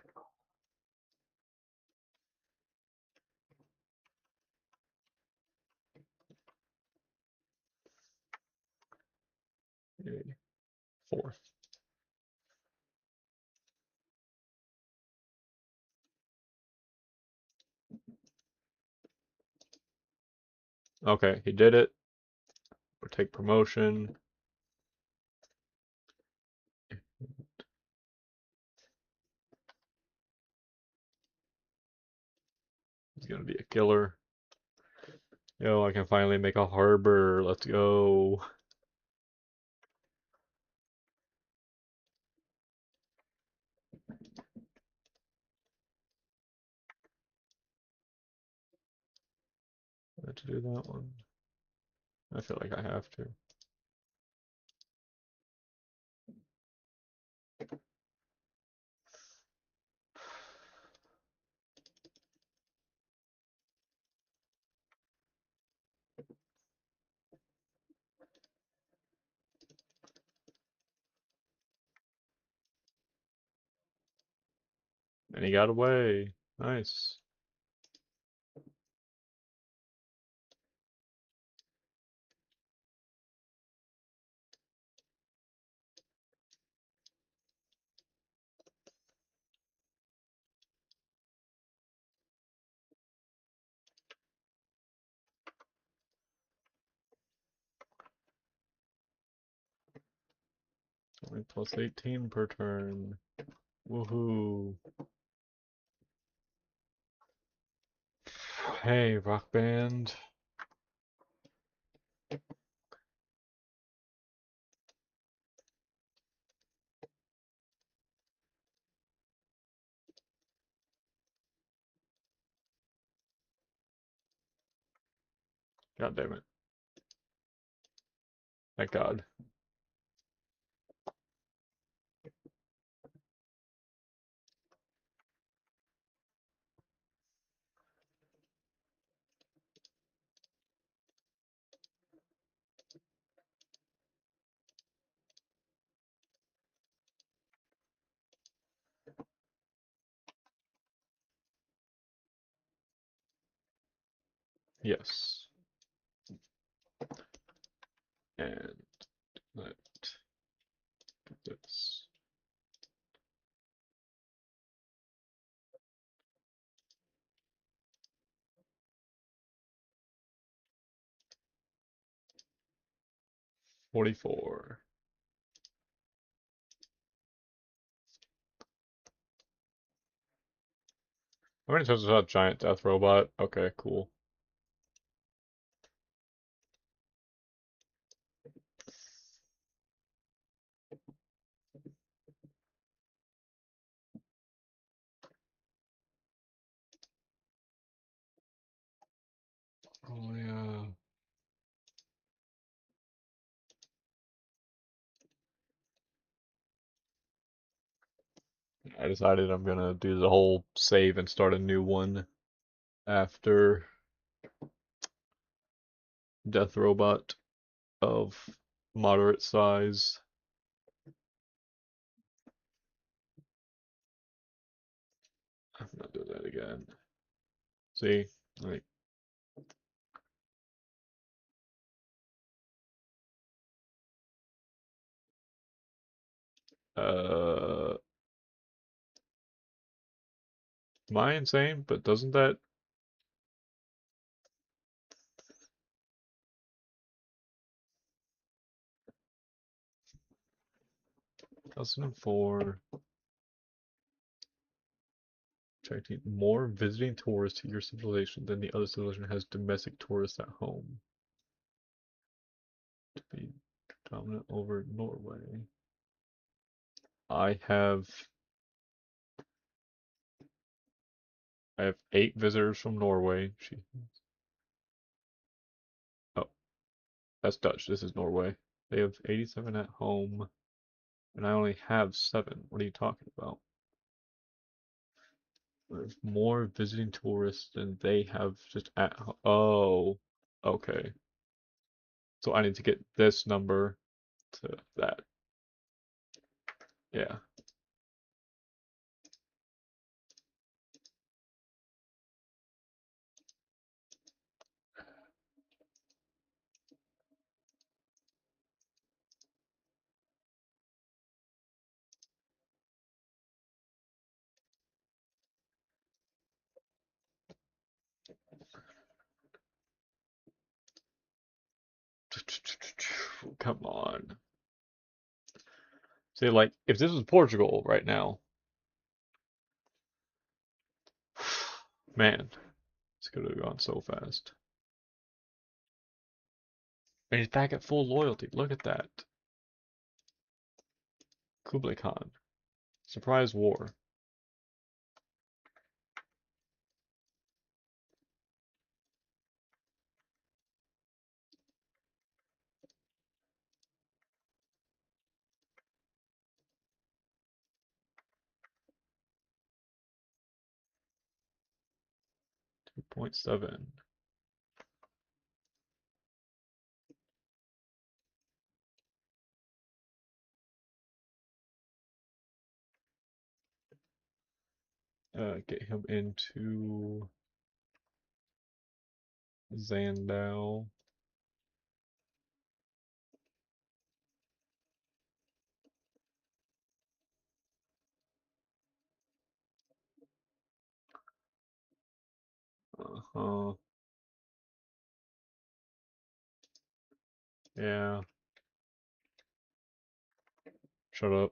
Fourth. Okay, he did it. take promotion. He's gonna be a killer. Yo, I can finally make a harbor. Let's go. I have to do that one. I feel like I have to. And he got away. Nice. Only plus 18 per turn. Woohoo. Hey, rock band. God damn it. Thank God. Yes. And let this. 44. How many times was that giant death robot? Okay, cool. Oh yeah. I decided I'm gonna do the whole save and start a new one after Death Robot of moderate size. I'm not doing that again. See? Like, uh, am I insane? But doesn't that 2004 attracting more visiting tourists to your civilization than the other civilization has domestic tourists at home to be dominant over Norway? I have I have 8 visitors from Norway. Oh, that's Dutch. This is Norway. They have 87 at home, and I only have 7. What are you talking about? There's more visiting tourists than they have just at home. Oh, okay. So I need to get this number to that. Yeah. Come on. See, like, if this was Portugal right now, man, this could have gone so fast. And he's back at full loyalty. Look at that. Kublai Khan. Surprise war. 2.7. Get him into Zandau. Uh-huh. Yeah. Shut up.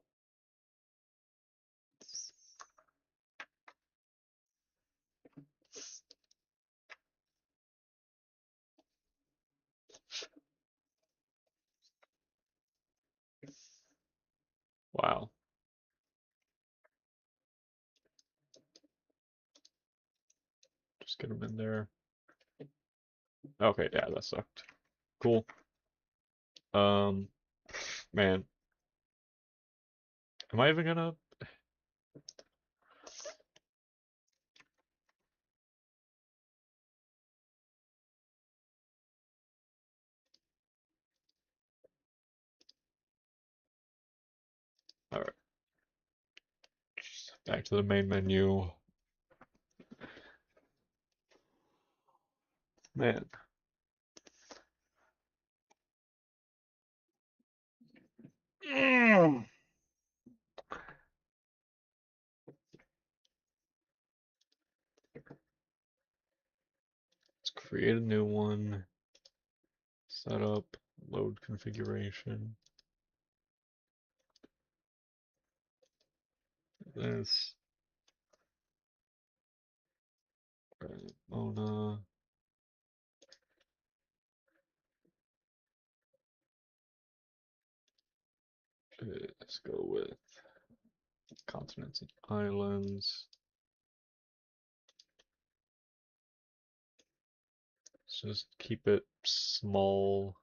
Wow. Just get him in there. Okay, yeah, that sucked. Cool. Um, man, am I even gonna? All right, back to the main menu. Man, let's create a new one. Setup, load configuration. This. Mona. Let's go with continents and islands. Let's just keep it small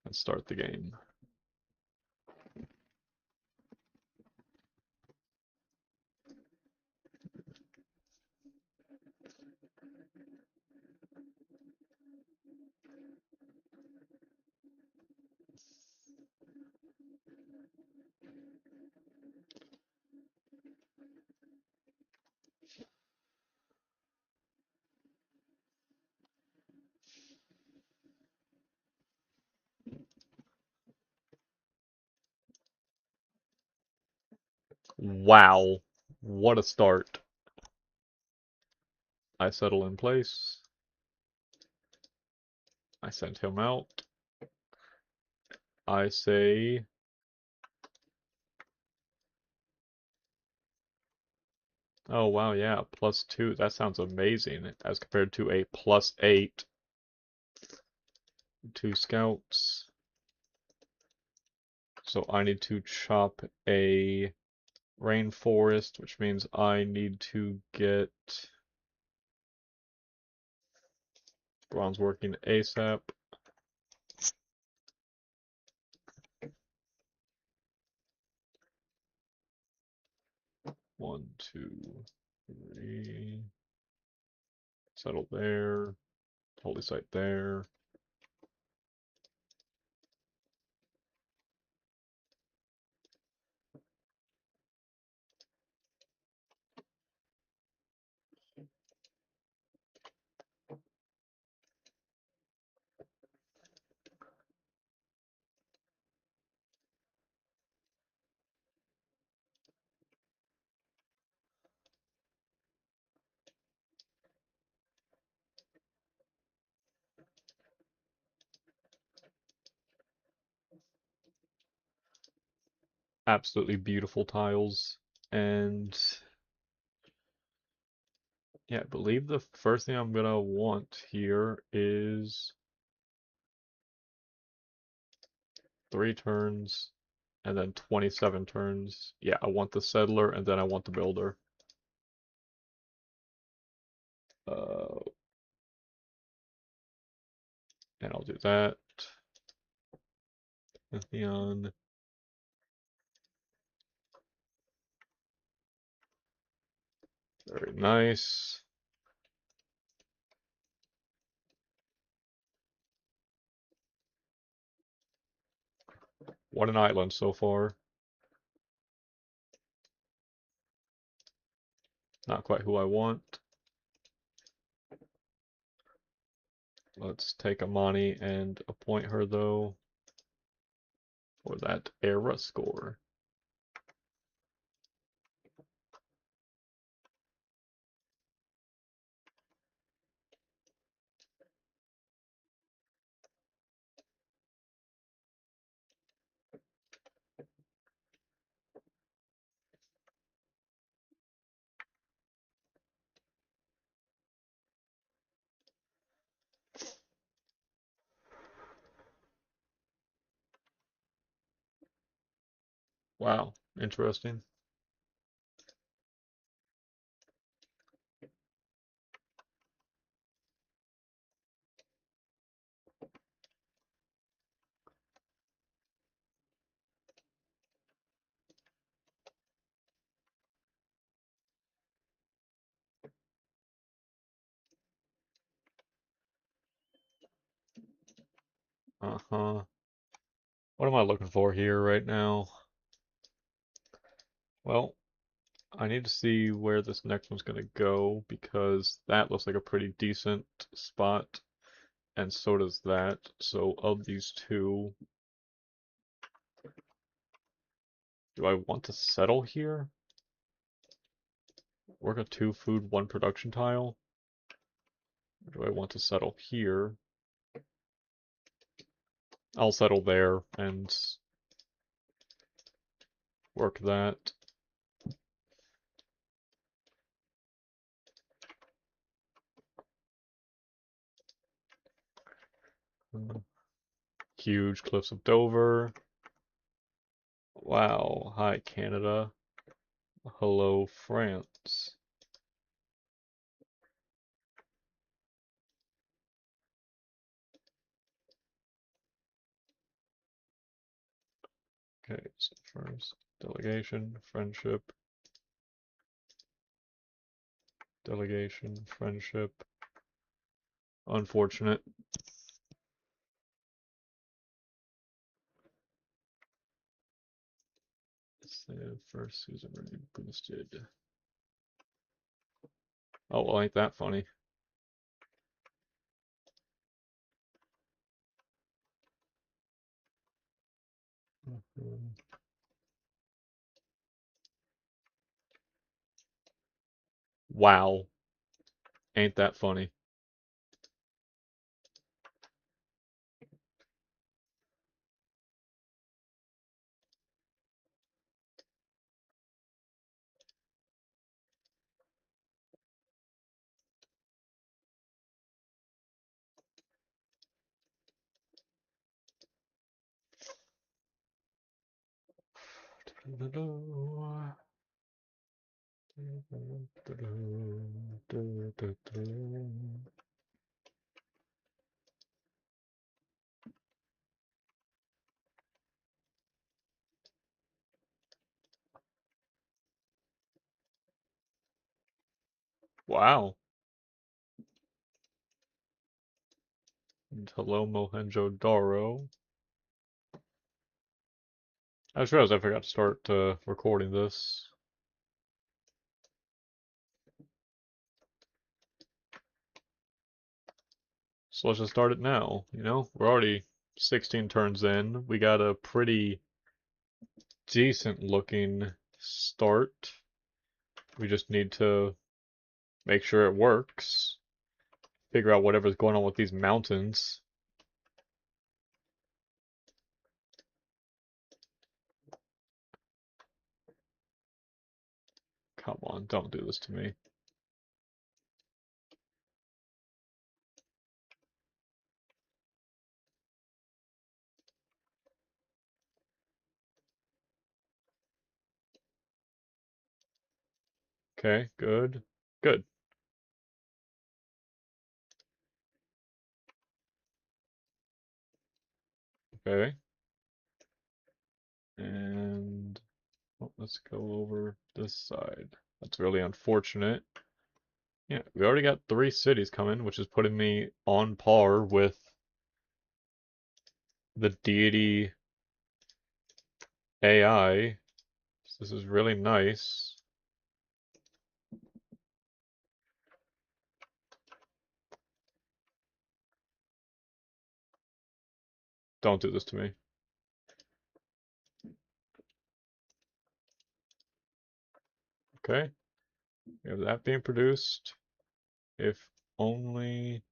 and start the game. Wow, what a start. I settle in place. I sent him out. I say, oh wow, yeah, +2. That sounds amazing as compared to a +8. 2 scouts. So I need to chop a rainforest, which means I need to get bronze working ASAP. 1, 2, 3. Settle there. Holy site there. absolutely beautiful tiles. And yeah, I believe the first thing I'm gonna want here is 3 turns and then 27 turns. Yeah, I want the settler and then I want the builder. Uh, and I'll do that. Pantheon. Very nice. What an island so far. Not quite who I want. Let's take Amani and appoint her though for that era score. Wow, interesting. Uh-huh. What am I looking for here right now? Well, I need to see where this next one's gonna go because that looks like a pretty decent spot, and so does that. So of these two, do I want to settle here? Work a 2 food, 1 production tile? Or do I want to settle here? I'll settle there and work that. Huge Cliffs of Dover. Wow. Hi, Canada. Hello, France. Okay, so first, delegation, friendship, delegation, friendship. Unfortunate. First Susan boosted. Oh, well, ain't that funny. Wow. Ain't that funny. Wow. And hello, Mohenjo-Daro. I just realized I forgot to start recording this. So let's just start it now, you know? We're already 16 turns in. We got a pretty decent looking start. We just need to make sure it works. Figure out whatever's going on with these mountains. Come on, don't do this to me. Okay, good. Good. Okay. And let's go over this side. That's really unfortunate. Yeah, we already got 3 cities coming, which is putting me on par with the deity AI. So this is really nice. Don't do this to me. Okay, we have that being produced. If only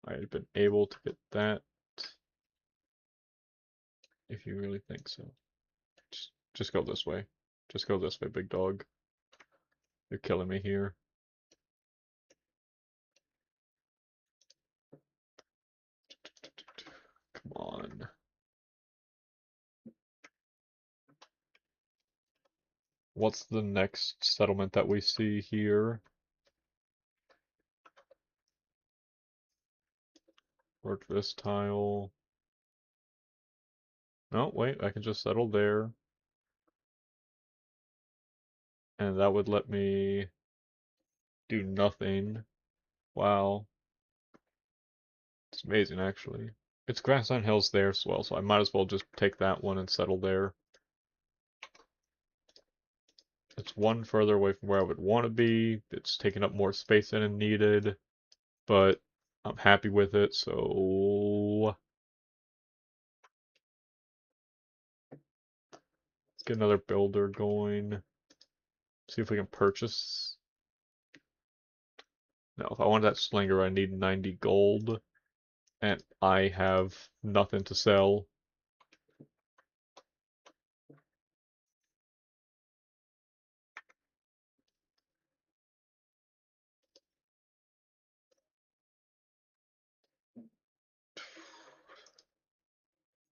I had been able to get that. If you really think so. Just go this way. Just go this way, big dog. You're killing me here. Come on. What's the next settlement that we see here? Work this tile. No, wait, I can just settle there. And that would let me do nothing. Wow. It's amazing, actually. It's grassland hills there as well, so I might as well just take that one and settle there. It's one further away from where I would want to be. It's taking up more space than it needed, but I'm happy with it, so let's get another builder going. See if we can purchase. No, if I want that slinger, I need 90 gold, and I have nothing to sell.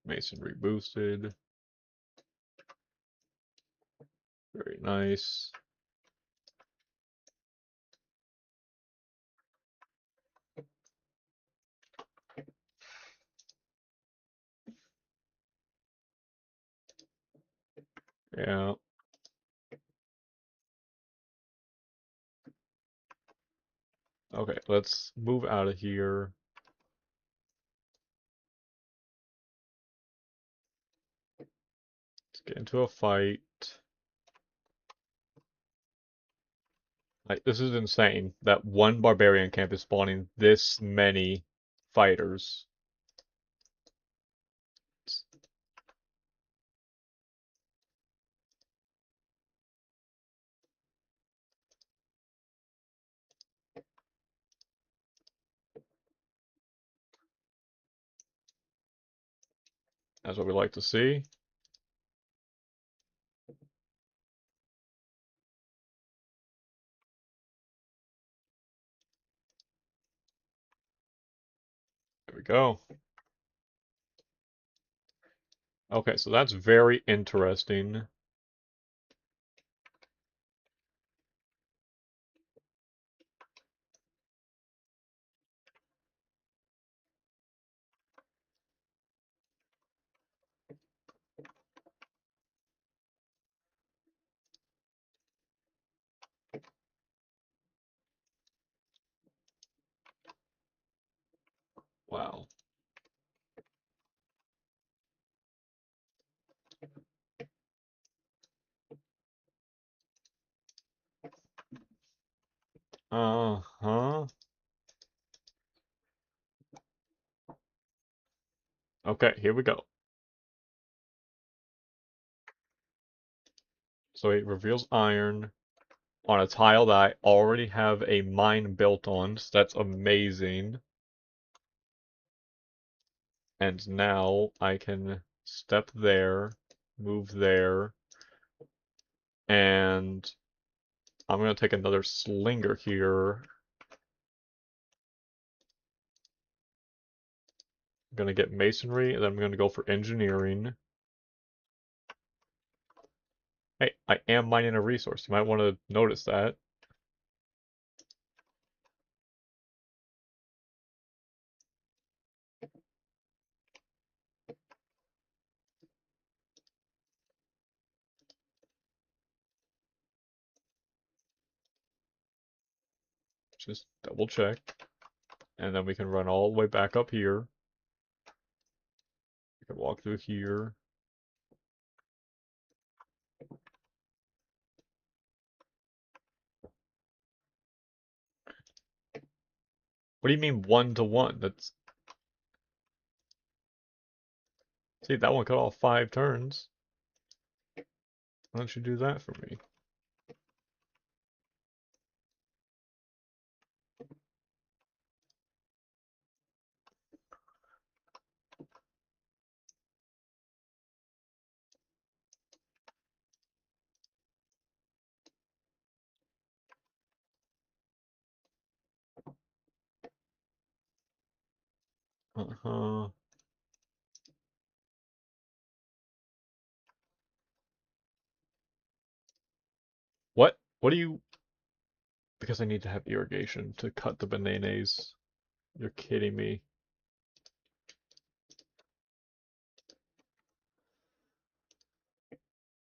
Masonry boosted. Very nice. Yeah. Okay, let's move out of here. Let's get into a fight. Like, this is insane that one barbarian camp is spawning this many fighters. That's what we like to see. There we go. Okay, so that's very interesting. Wow. Uh-huh. Okay, here we go. So it reveals iron on a tile that I already have a mine built on, so that's amazing. And now I can step there, move there, And I'm going to take another slinger here. I'm going to get masonry, and then I'm going to go for engineering. Hey, I am mining a resource. You might want to notice that. Just double check. And then we can run all the way back up here. We can walk through here. What do you mean 1-to-1? That's... See, that one cut off 5 turns. Why don't you do that for me? Uh-huh. What? What do you... Because I need to have irrigation to cut the bananas. You're kidding me.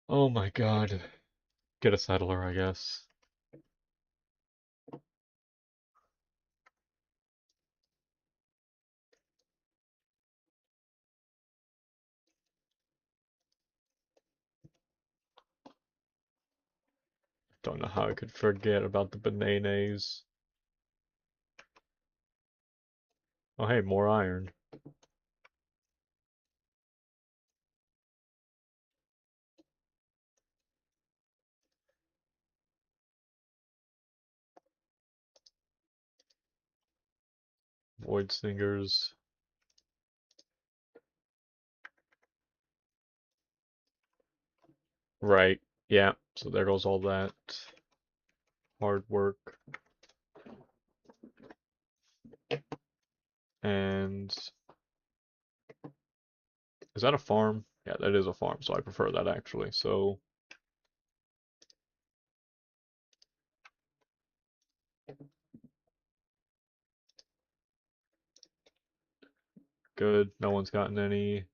Oh my god. Get a settler, I guess. Don't know how I could forget about the bananas. Oh hey, more iron. Void singers. Right. Yeah. So there goes all that hard work. And is that a farm? Yeah, that is a farm, so I prefer that actually. So good. No one's gotten any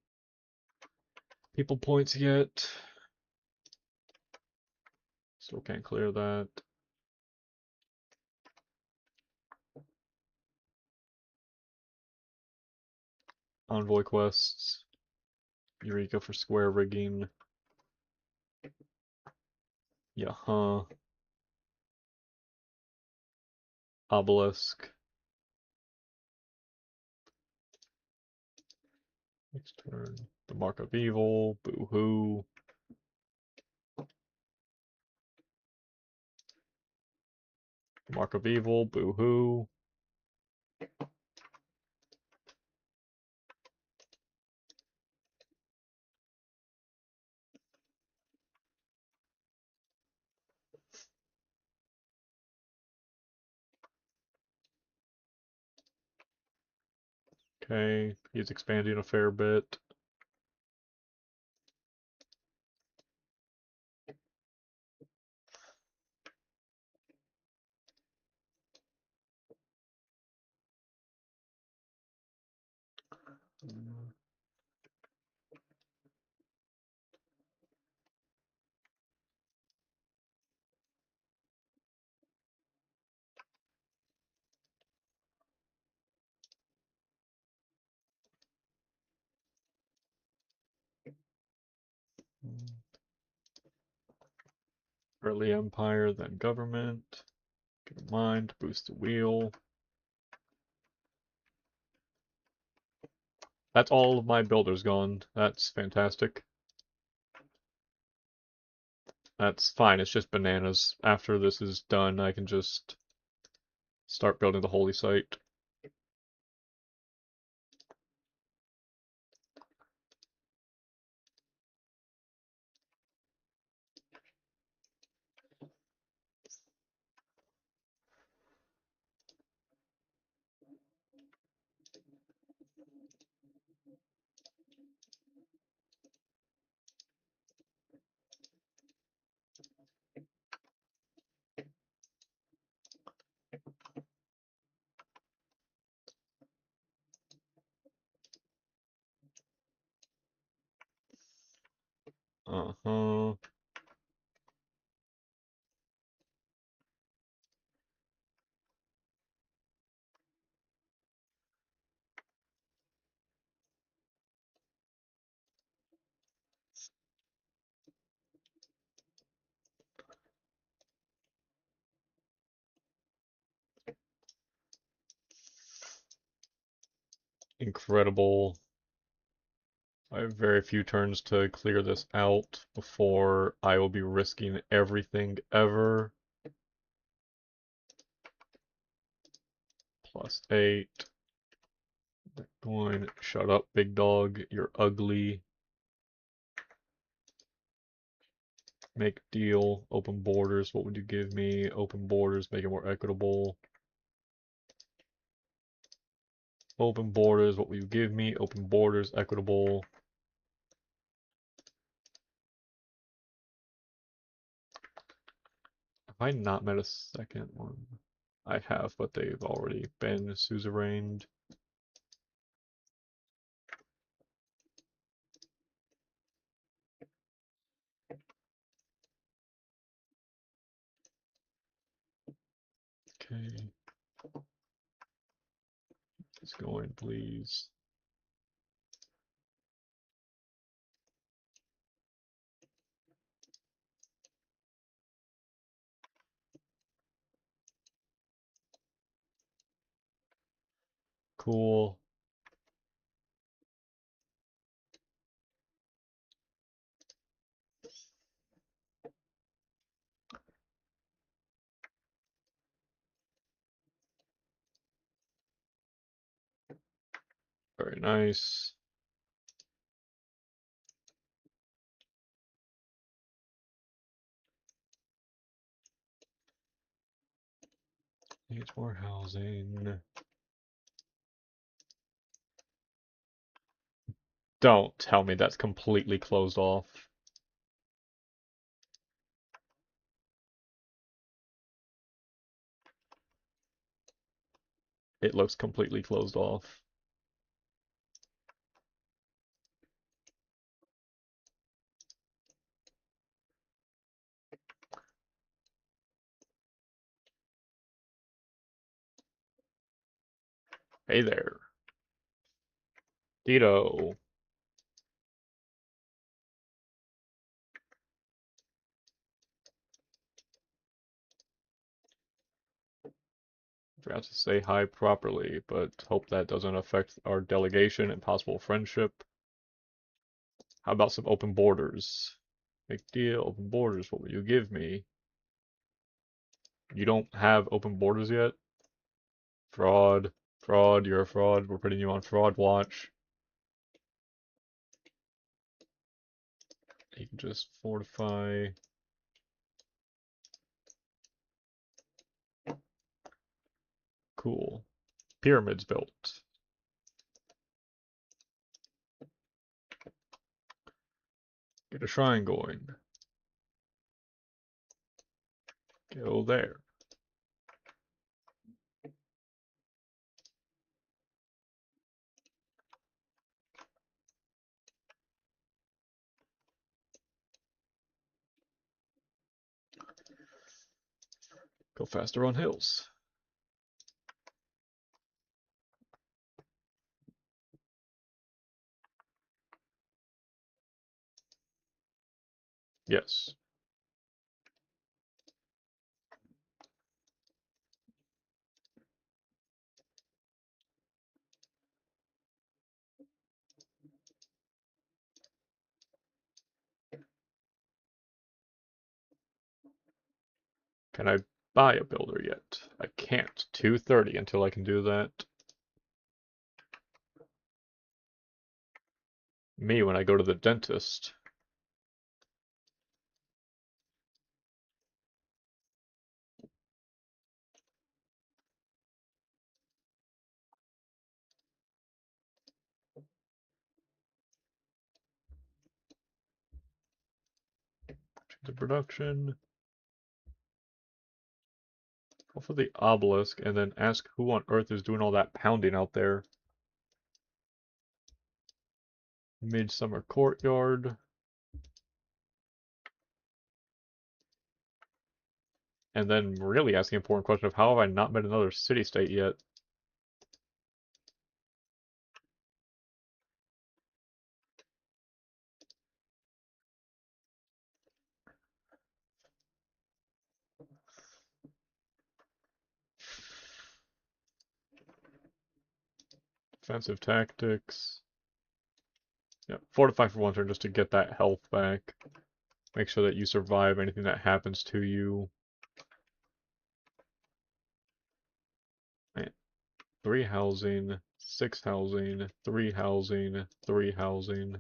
people points yet. Still can't clear that. Envoy quests. Eureka for square rigging. Yeah, huh. Obelisk. Next turn. The Mark of Evil. Boo-hoo. Mark of Evil. Boo-hoo. Okay, he's expanding a fair bit. Early Empire, then Government. Get a mine to boost the wheel. That's all of my builders gone. That's fantastic. That's fine, it's just bananas. After this is done, I can just start building the holy site. Incredible. I have very few turns to clear this out before I will be risking everything ever. +8. Bitcoin. Shut up, big dog. You're ugly. Make deal. Open borders. What would you give me? Open borders. Make it more equitable. Open borders. What will you give me? Open borders. Equitable. Have I not met a second one? I have, but they've already been suzerained. Okay. Let's go in, please. Cool. Very nice. Needs more housing. Don't tell me that's completely closed off. It looks completely closed off. Hey there. Dito. Forgot to say hi properly, but hope that doesn't affect our delegation and possible friendship. How about some open borders? Big deal, open borders, what will you give me? You don't have open borders yet? Fraud. Fraud, you're a fraud. We're putting you on fraud watch. You can just fortify. Cool. Pyramids built. Get a shrine going. Go there. Go faster on hills. Yes. Can I buy a builder yet? I can't. 230 until I can do that. Me when I go to the dentist. The production. Go for the obelisk and then ask who on earth is doing all that pounding out there. Midsummer Courtyard. And then really asking an important question of how have I not met another city-state yet? Defensive tactics. Yep, fortify for one turn just to get that health back. Make sure that you survive anything that happens to you. Man. 3 housing, 6 housing, 3 housing, 3 housing.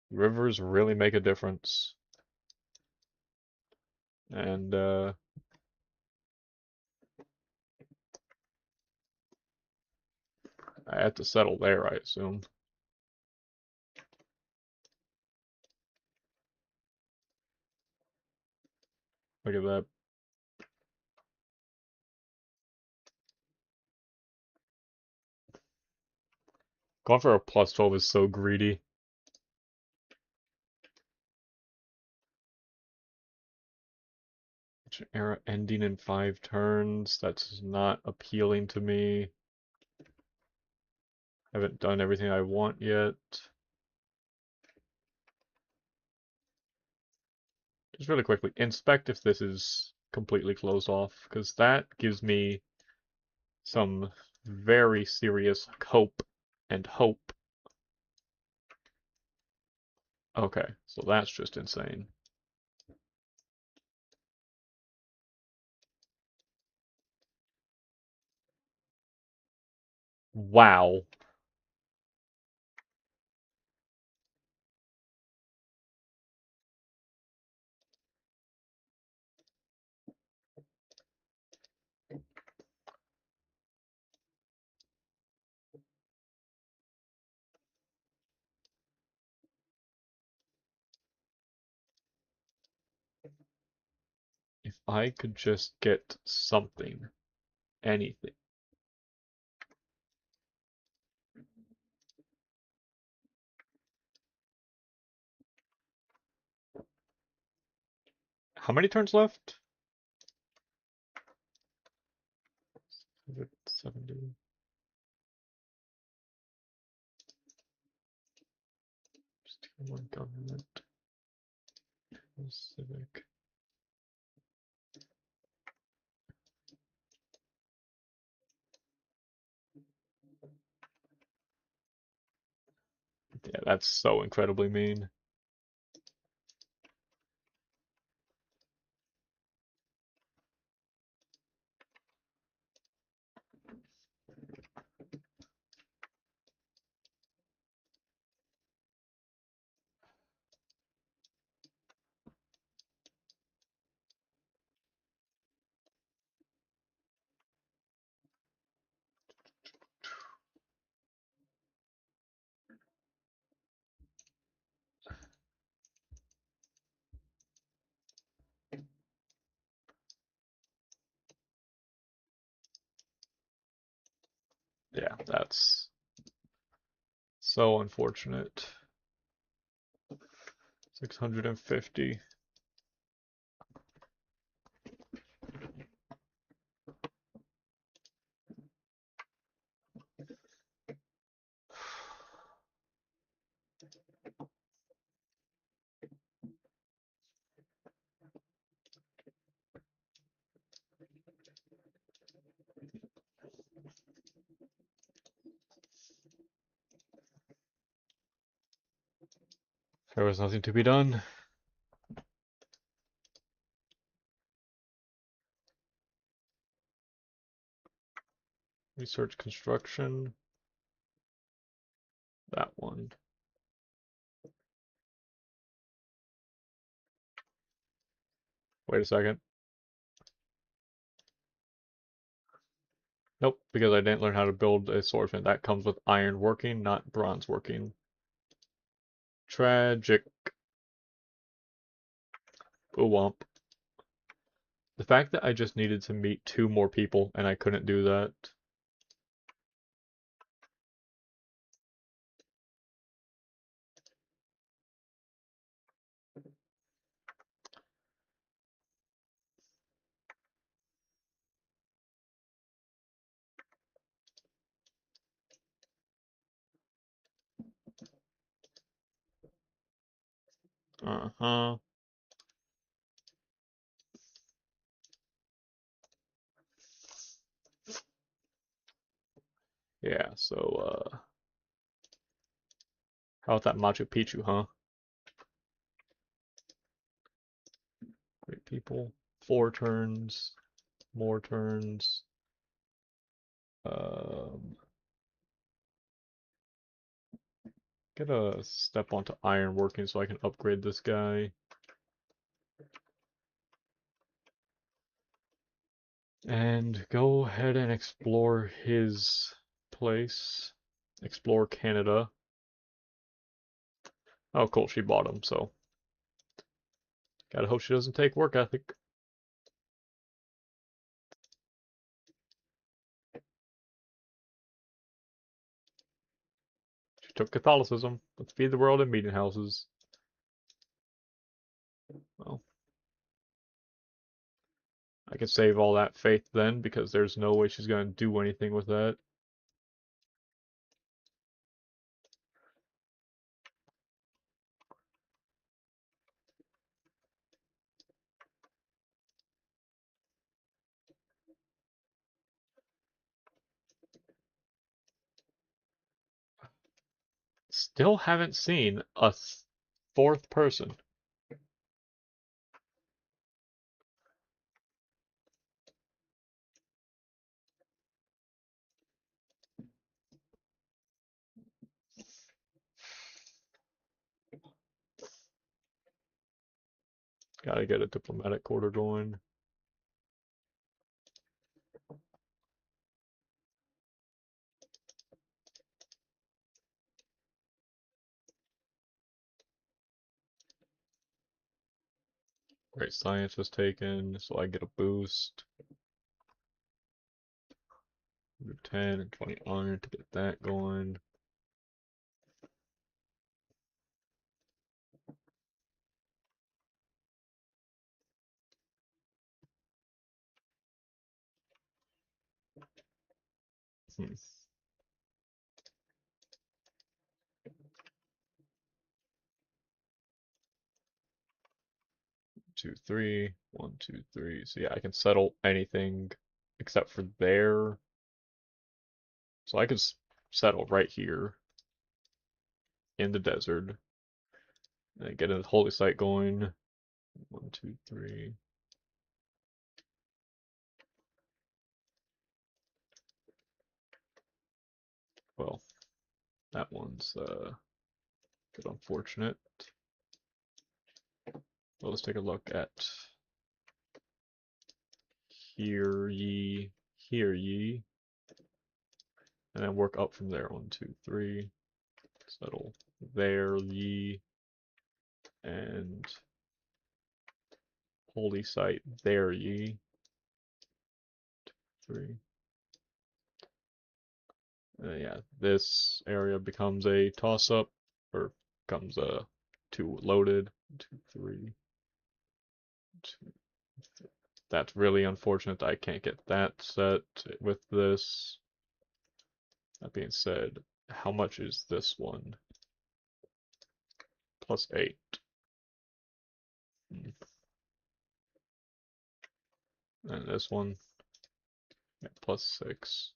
Rivers really make a difference. And, I had to settle there, I assume. Look at that. Going for a plus 12 is so greedy. Era ending in 5 turns. That's not appealing to me. Haven't done everything I want yet. Just really quickly, inspect if this is completely closed off, because that gives me some very serious cope and hope. Okay, so that's just insane. Wow. If I could just get something, anything. How many turns left? 170. Just one government. Civic. Yeah, that's so incredibly mean. Yeah, that's so unfortunate. 650. There was nothing to be done. Research construction. That one. Wait a second. Nope, because I didn't learn how to build a swordsman. That comes with iron working, not bronze working. Tragic. Womp. The fact that I just needed to meet 2 more people and I couldn't do that. Uh-huh. Yeah, so how about that Machu Picchu, huh? Great people. 4 turns, more turns. Um, get a step onto iron working so I can upgrade this guy. And go ahead and explore his place. Explore Canada. Oh, cool, she bought him, so gotta hope she doesn't take work ethic. She took Catholicism. Let's feed the world in meeting houses. Well, I can save all that faith then because there's no way she's gonna do anything with that. Still haven't seen a fourth person. Gotta get a diplomatic quarter going. Great science was taken, so I get a boost. 10 and 20 iron to get that going. Hmm. 2, 3. 1, 2, 3. So yeah, I can settle anything except for there. So I could settle right here in the desert and get a holy site going. 1, 2, 3. Well, that one's a bit unfortunate. Well, let's take a look at hear ye, and then work up from there. 1, 2, 3. Settle there ye, and holy site there ye. 3. Yeah, this area becomes a toss-up, or becomes a too loaded. 2, 3. 2. That's really unfortunate that I can't get that set with this. That being said, how much is this one? +8. And this one, yeah, +6.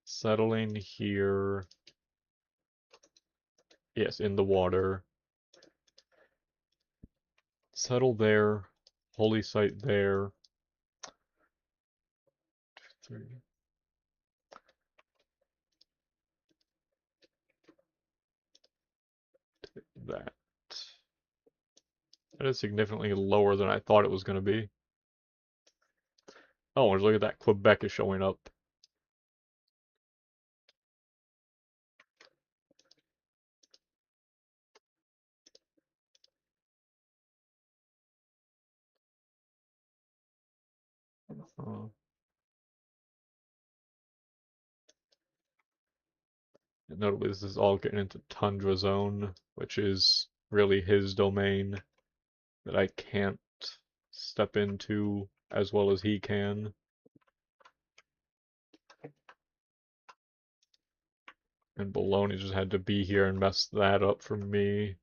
Settling here. Yes, in the water. Settle there. Holy site there. 3. That. That is significantly lower than I thought it was going to be. Oh, and look at that. Quebec is showing up. Uh, Notably, this is all getting into Tundra Zone, which is really his domain that I can't step into as well as he can. And Bologna just had to be here and mess that up for me.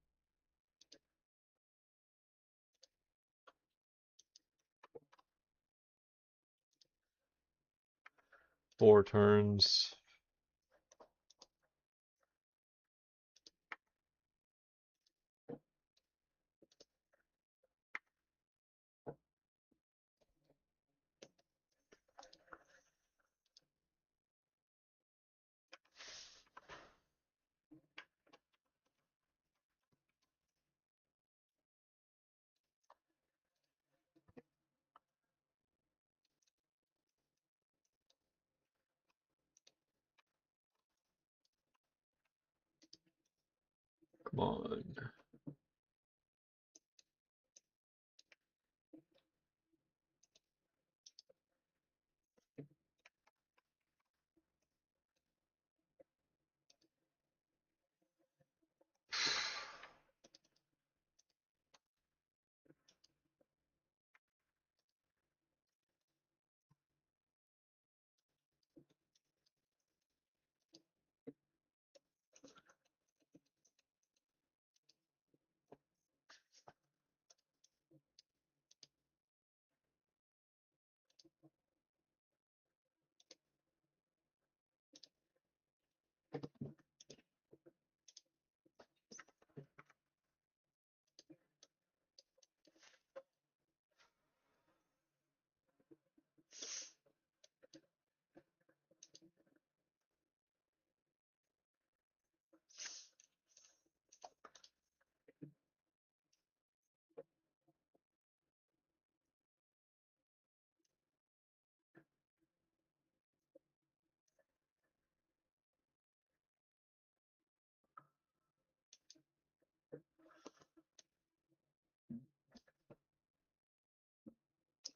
4 turns. Come on.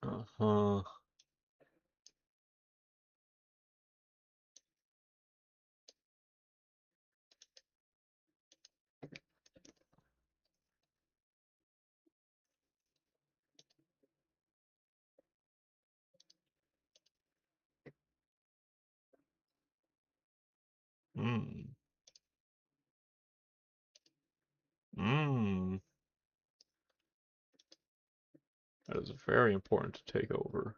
Uh-huh. Mm. Mm. That is very important to take over.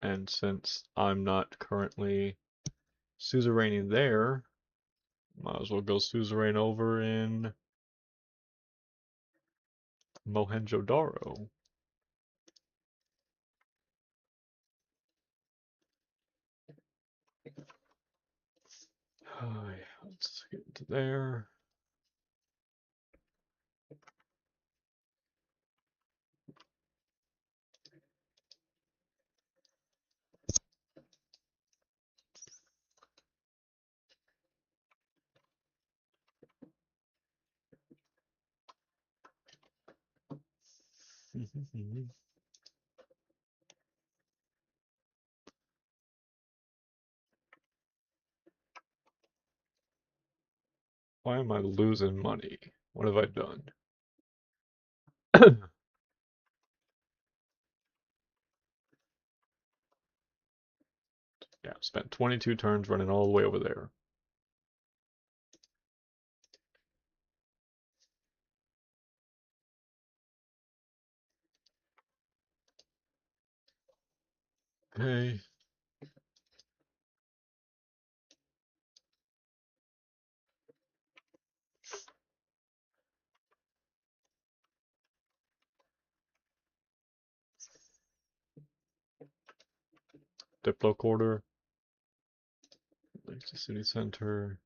And since I'm not currently suzeraining there, might as well go suzerain over in Mohenjo-Daro. Let's get into there. Why am I losing money? What have I done? Yeah, spent 22 turns running all the way over there. Okay. Diplo quarter. Next to city center.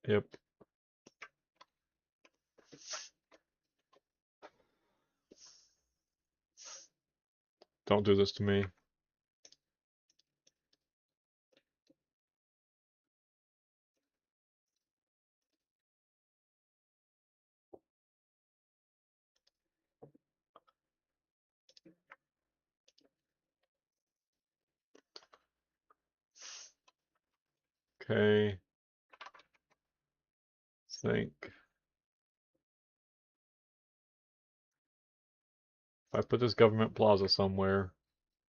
Yep. Don't do this to me. Okay. Think. If I put this government plaza somewhere,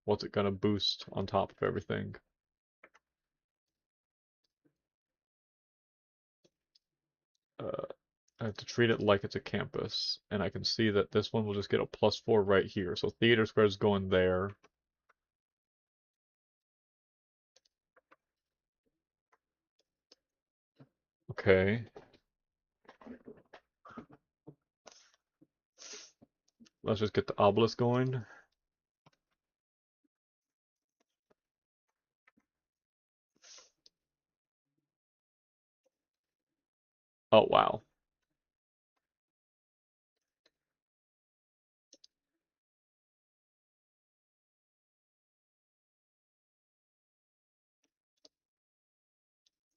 what's it gonna boost on top of everything? Uh, I have to treat it like it's a campus, and I can see that this one will just get a +4 right here. So Theater Square is going there. Okay. Let's just get the obelisk going. Oh, wow.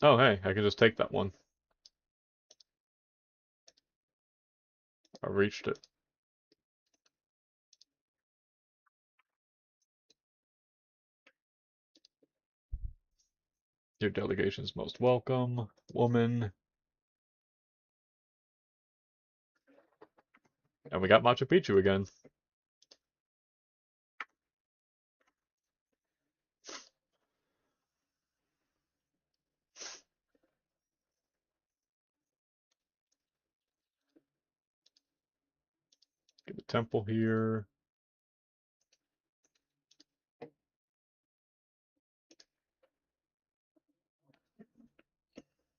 Oh, hey, I can just take that one. I reached it. Your delegation's most welcome, woman. And we got Machu Picchu again. Get a temple here.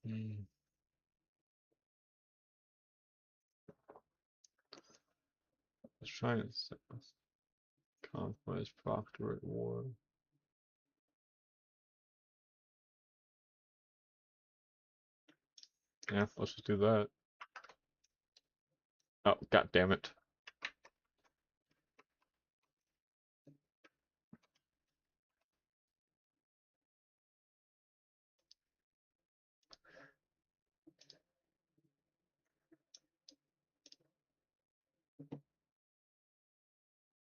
Hmm. Let's try and set this. Conquest, Proctorate, War. Yeah, let's just do that. Oh, god damn it.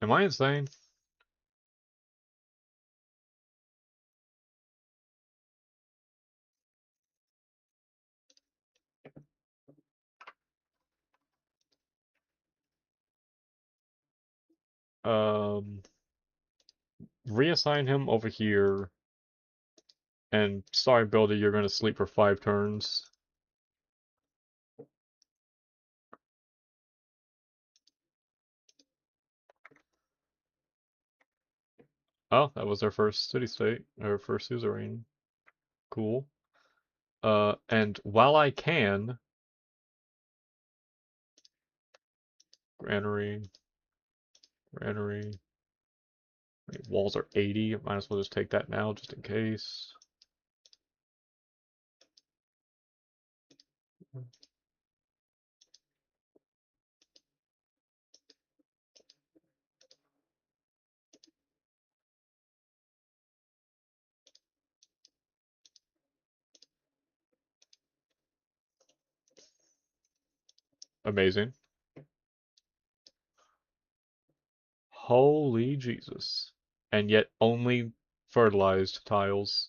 Am I insane? Um, Reassign him over here. And sorry, Builder, you're gonna sleep for 5 turns. Oh, that was our first city-state, our first suzerain. Cool. And while I can, granary, granary. Wait, walls are 80. Might as well just take that now, just in case. Amazing. Holy Jesus. And yet only fertilized tiles.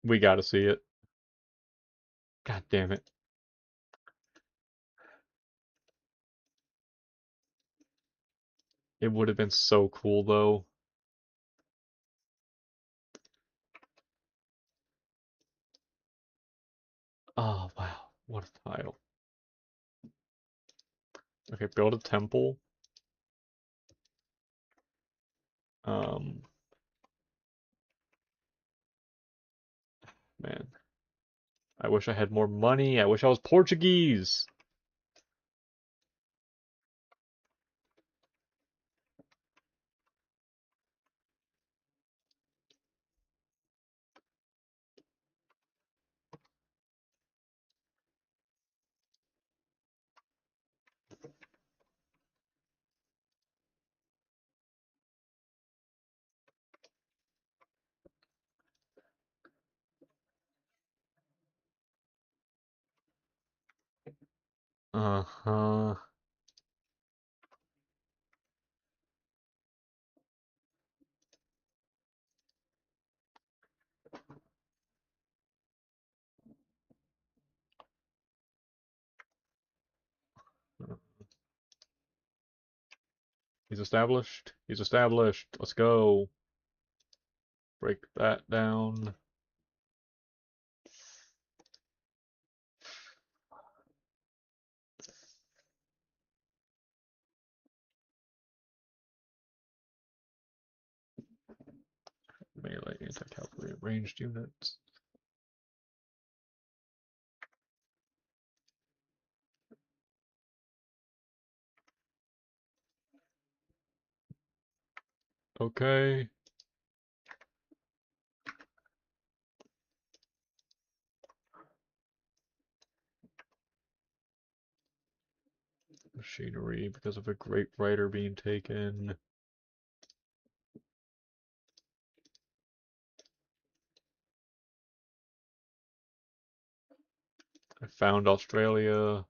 We gotta see it. God damn it. It would have been so cool though. Oh wow, what a tile. Okay, build a temple. Um, Man, I wish I had more money. I wish I was Portuguese. Uh-huh. He's He's established. He's established. Let's go. Break that down. Melee anti-cavalry ranged units. Okay. Machinery because of a great writer being taken. I found Australia.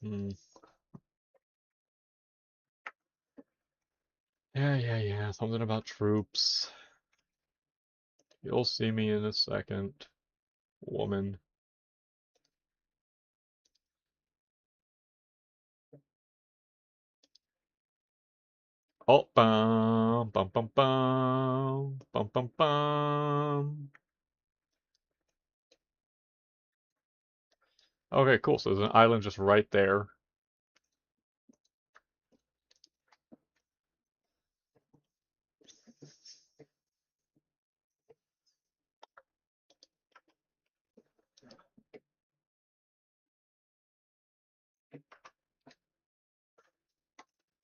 Hmm. Yeah. Something about troops. You'll see me in a second, woman. Oh, bum. Okay, cool. So there's an island just right there.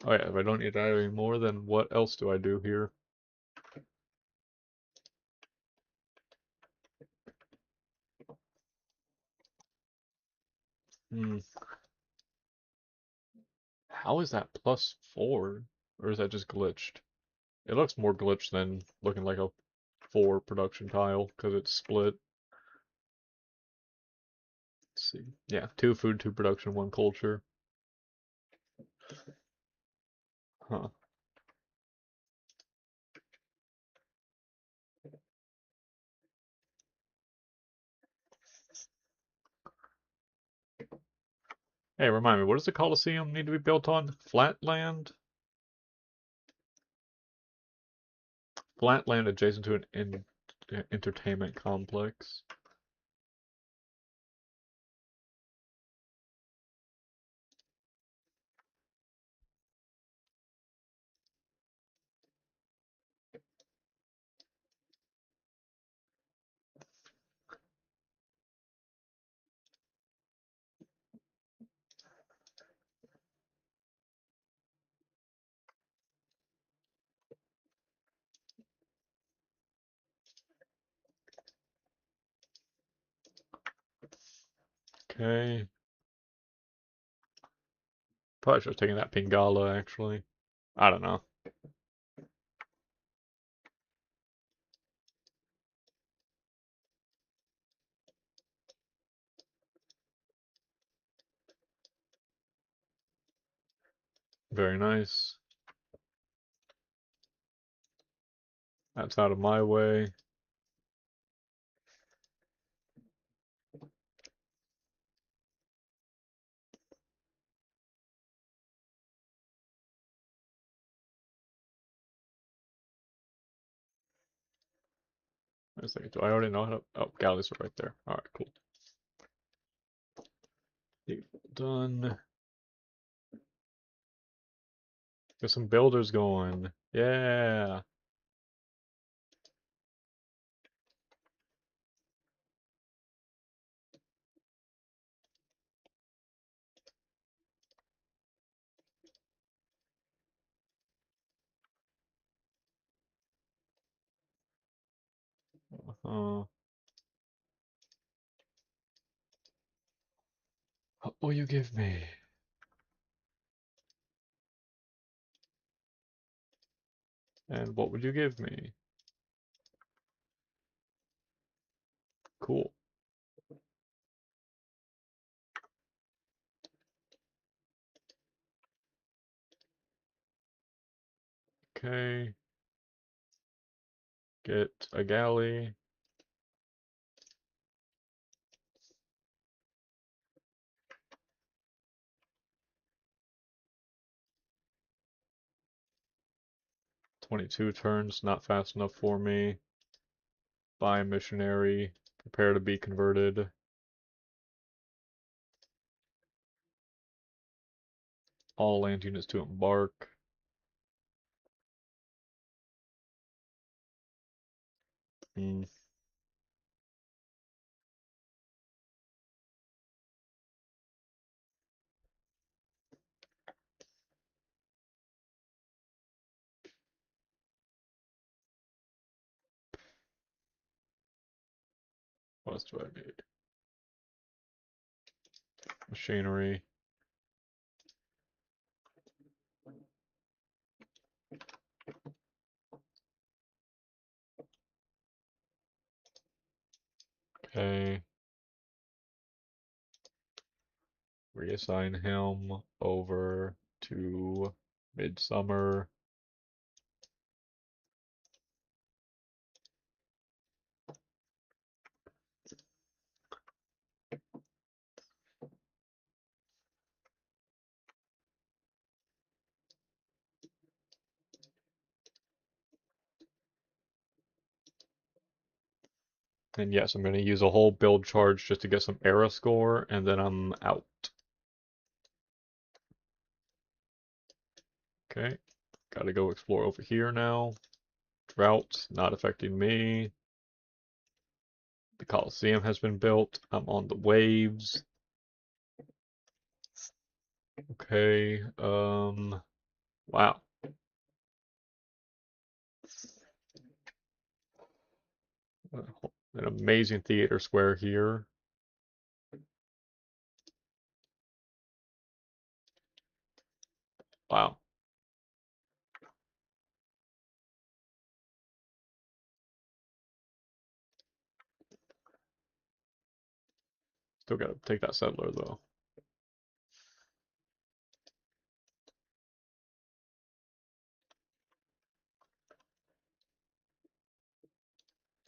Oh yeah, if I don't need that anymore, then what else do I do here? Hmm. How is that +4? Or is that just glitched? It looks more glitched than looking like a 4 production tile, because it's split. Let's see. Yeah, 2 food, 2 production, 1 culture. Huh. Hey, remind me, what does the Colosseum need to be built on? Flatland? Flatland adjacent to an entertainment complex. Okay. Probably should have taken that Pingala, actually. I don't know. Very nice. That's out of my way. I was thinking, do I already know how to... Oh, galleys are right there. Alright, cool. Done. Get some builders going. Yeah. Uh, what will you give me? And what would you give me? Cool. Okay. Get a galley. 22 turns, not fast enough for me. Buy a missionary, prepare to be converted. All land units to embark. Hmm. What else do I need? Machinery. Okay. Reassign him over to Midsummer. And yes, I'm going to use a whole build charge just to get some era score, and then I'm out. Okay, gotta go explore over here now. Drought, not affecting me. The Coliseum has been built. I'm on the waves. Okay, wow. An amazing theater square here. Wow. Still gotta take that settler though.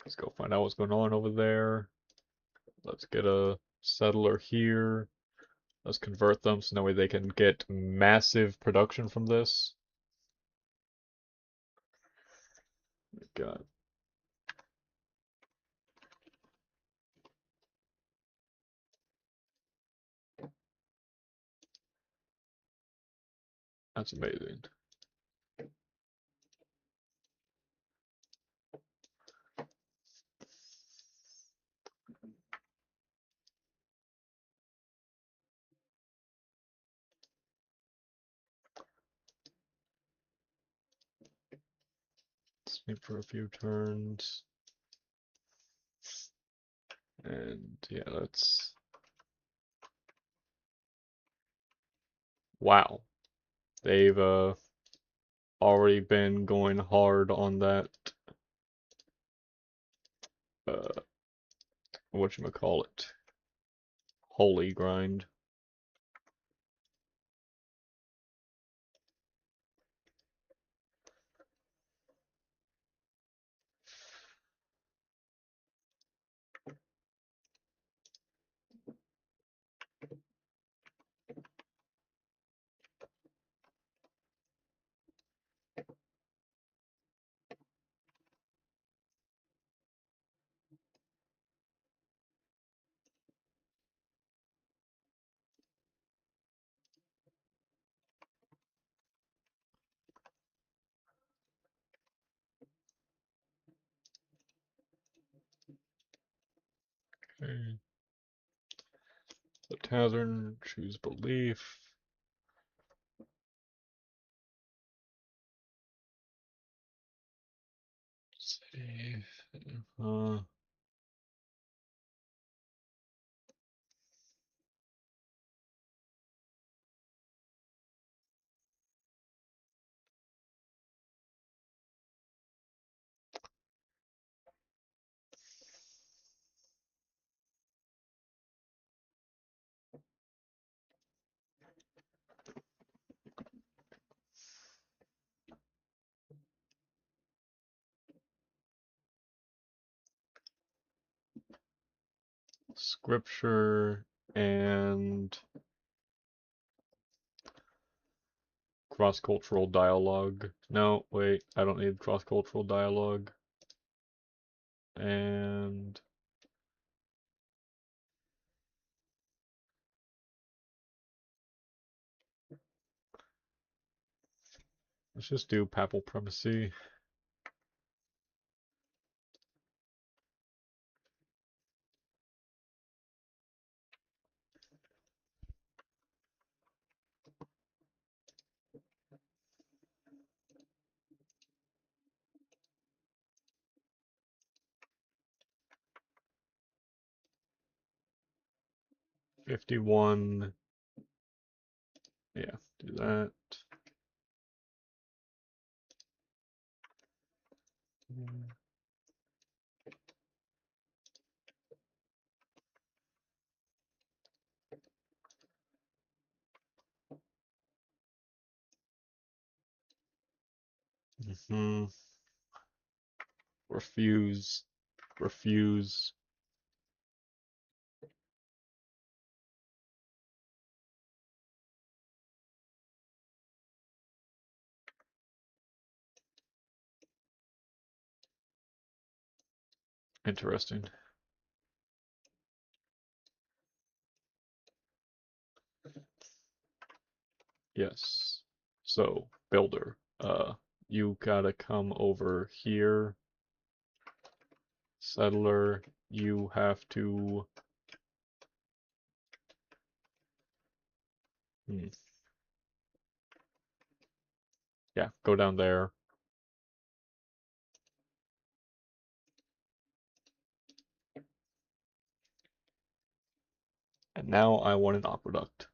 Let's go find out what's going on over there. Let's get a settler here. Let's convert them so that way they can get massive production from this. God, that's amazing. Sleep for a few turns. And yeah, that's wow. They've already been going hard on that uh whatchamacallit, holy grind. Okay. The tavern, choose belief. Save. Uh, scripture and Cross-cultural dialogue. No, wait, I don't need cross-cultural dialogue. And let's just do papal primacy. $51. Yeah, do that. Hmm. Refuse. Refuse. Interesting. Yes. So, builder, you gotta come over here. Settler, you have to. Hmm. Yeah, go down there. And now I want an aqueduct.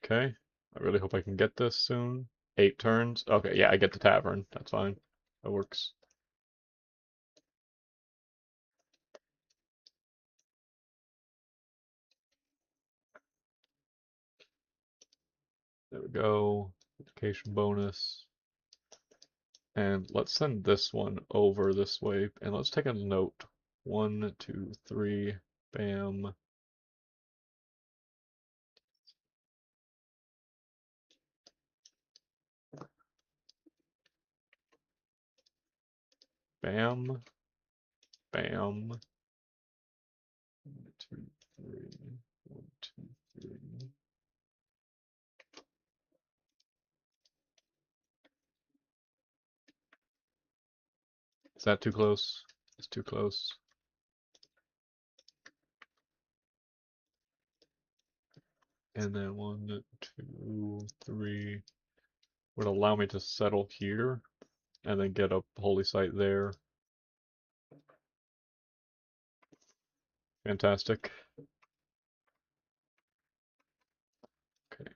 Okay. I really hope I can get this soon. 8 turns. Okay, yeah, I get the tavern. That's fine. That works. There we go. Education bonus. And let's send this one over this way. And let's take a note. 1, 2, 3. Bam. Bam. Bam. 1, 2, 3. 1, 2, 3. Is that too close? It's too close. And then 1, 2, 3 would allow me to settle here and then get a holy site there. Fantastic. Okay,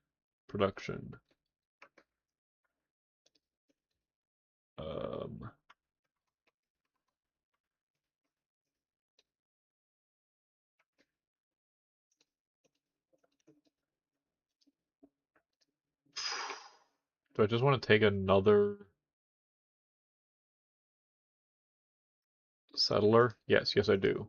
production. Um, do I just want to take another settler? Yes, yes I do.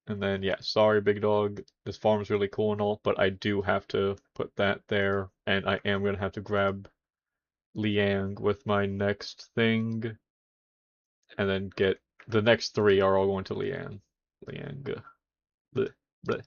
And then, yeah, sorry, big dog. This farm's really cool and all, but I do have to put that there, and I am gonna have to grab Liang with my next thing, and then get the next three are all going to Liang. Liang. Bleh, bleh.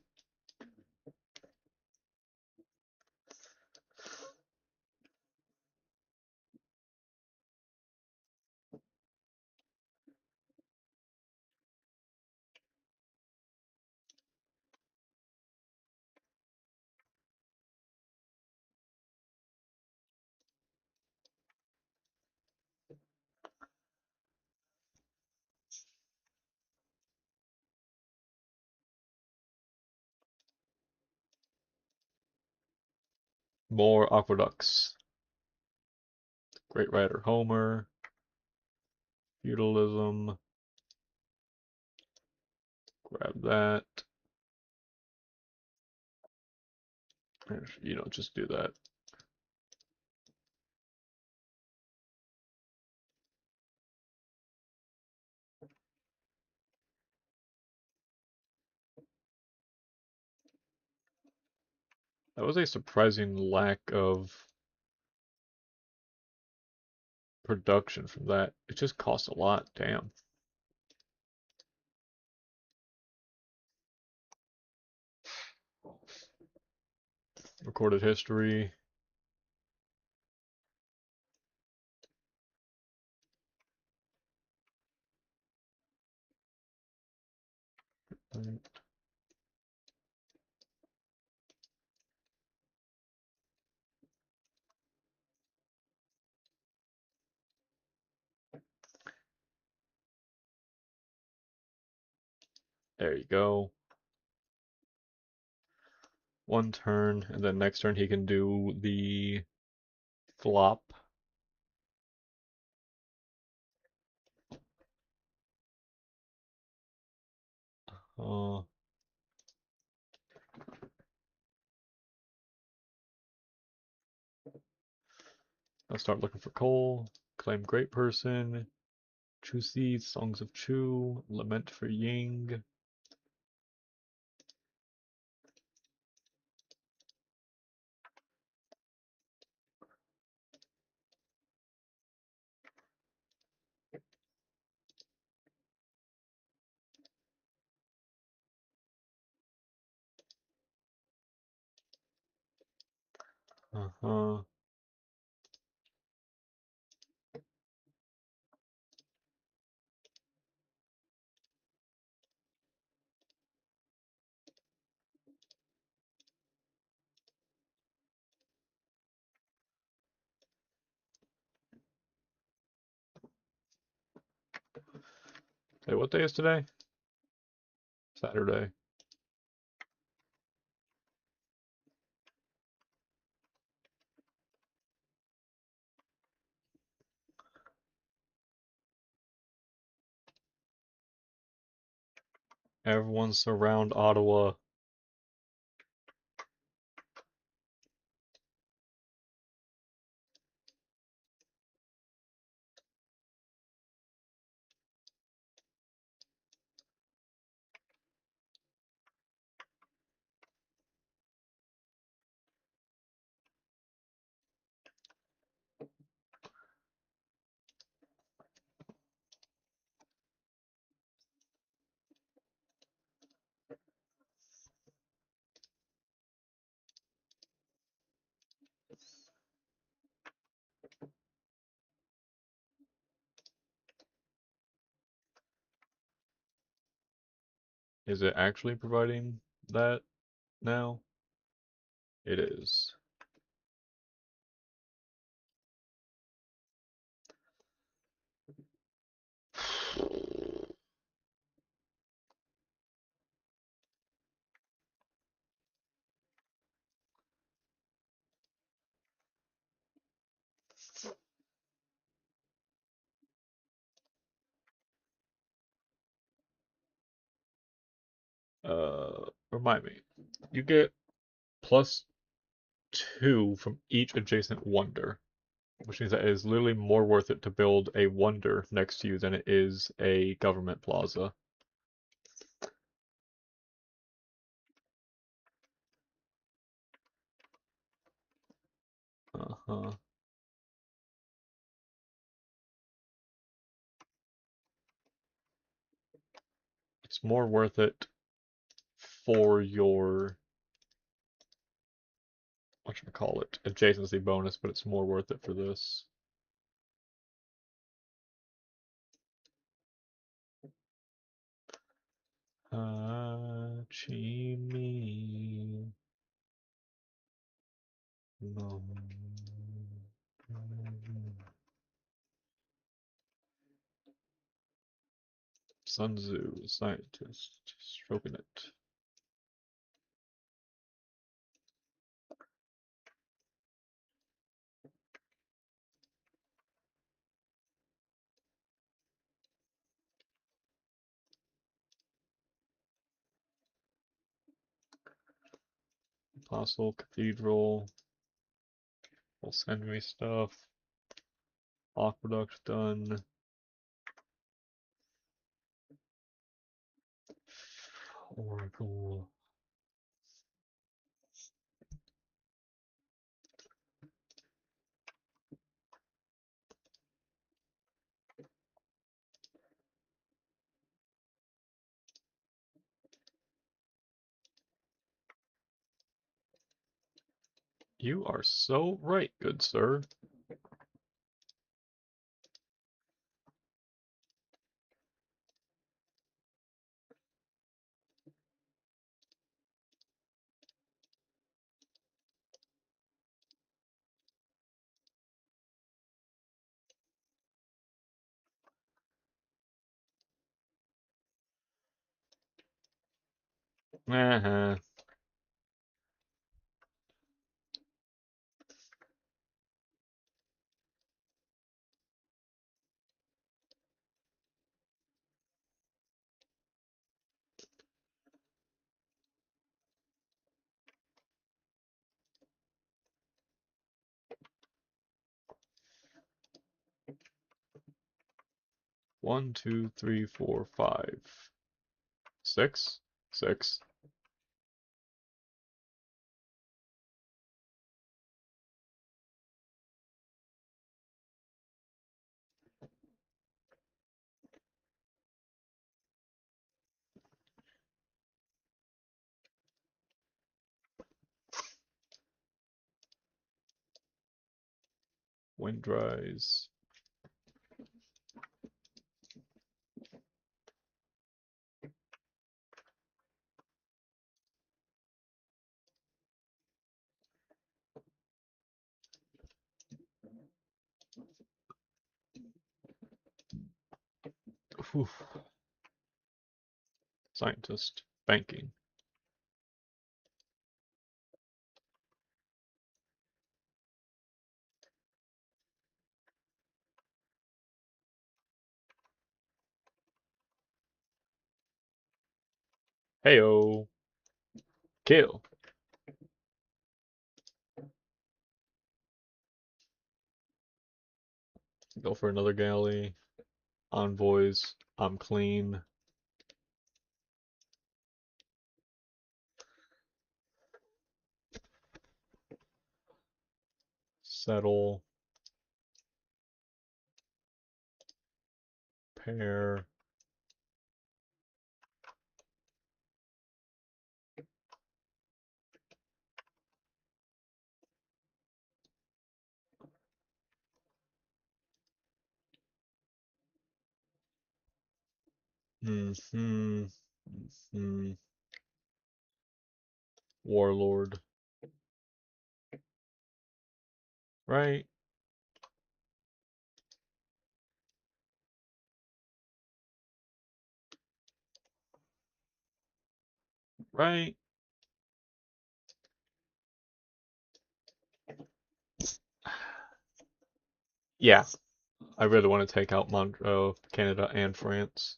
More aqueducts. Great writer Homer. Feudalism. Grab that. You know, just do that. That was a surprising lack of production from that. It just costs a lot, damn. Recorded history. There you go. One turn, and then next turn he can do the flop. Uh, I'll start looking for coal. Claim great person. Chu Seeds, Songs of Chu, Lament for Ying. Uh-huh. Hey, what day is today? Saturday. Everyone surround Ottawa. Is it actually providing that now? It is. Remind me. You get +2 from each adjacent wonder, which means that it is literally more worth it to build a wonder next to you than it is a government plaza. Uh-huh. It's more worth it for your, what should I call it, adjacency bonus, but it's more worth it for this. Chimi. No. Sun Tzu, scientist, stroking it. Apostle, Cathedral, will send me stuff. Aqueduct done. Oracle. You are so right, good sir. Uh-huh. One, two, three, four, five. Six? Six. Wind dries. Whew. Scientist. Banking. Heyo. Kill. Go for another galley. Envoys. I'm clean. Settle. Pair. Mm-hmm. Mm-hmm. Warlord. Right? Right? Yeah. I really want to take out Canada and France.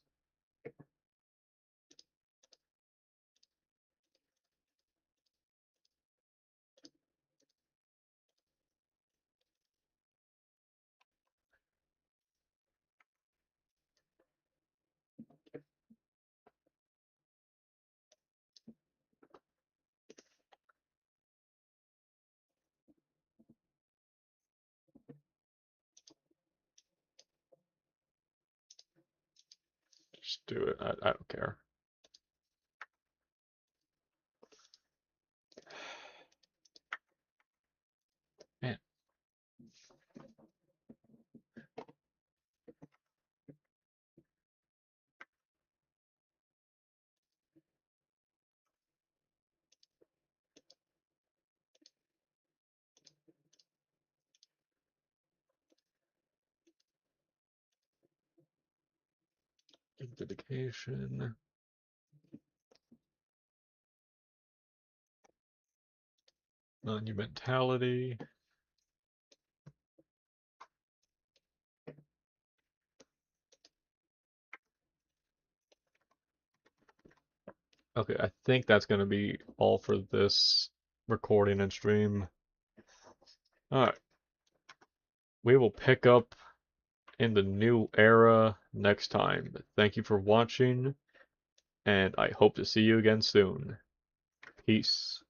Just do it. I don't care. Man, dedication. Monumentality. Okay, I think that's going to be all for this recording and stream. Alright, we will pick up in the new era next time. Thank you for watching, and I hope to see you again soon. Peace.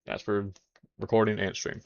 That's for recording and stream.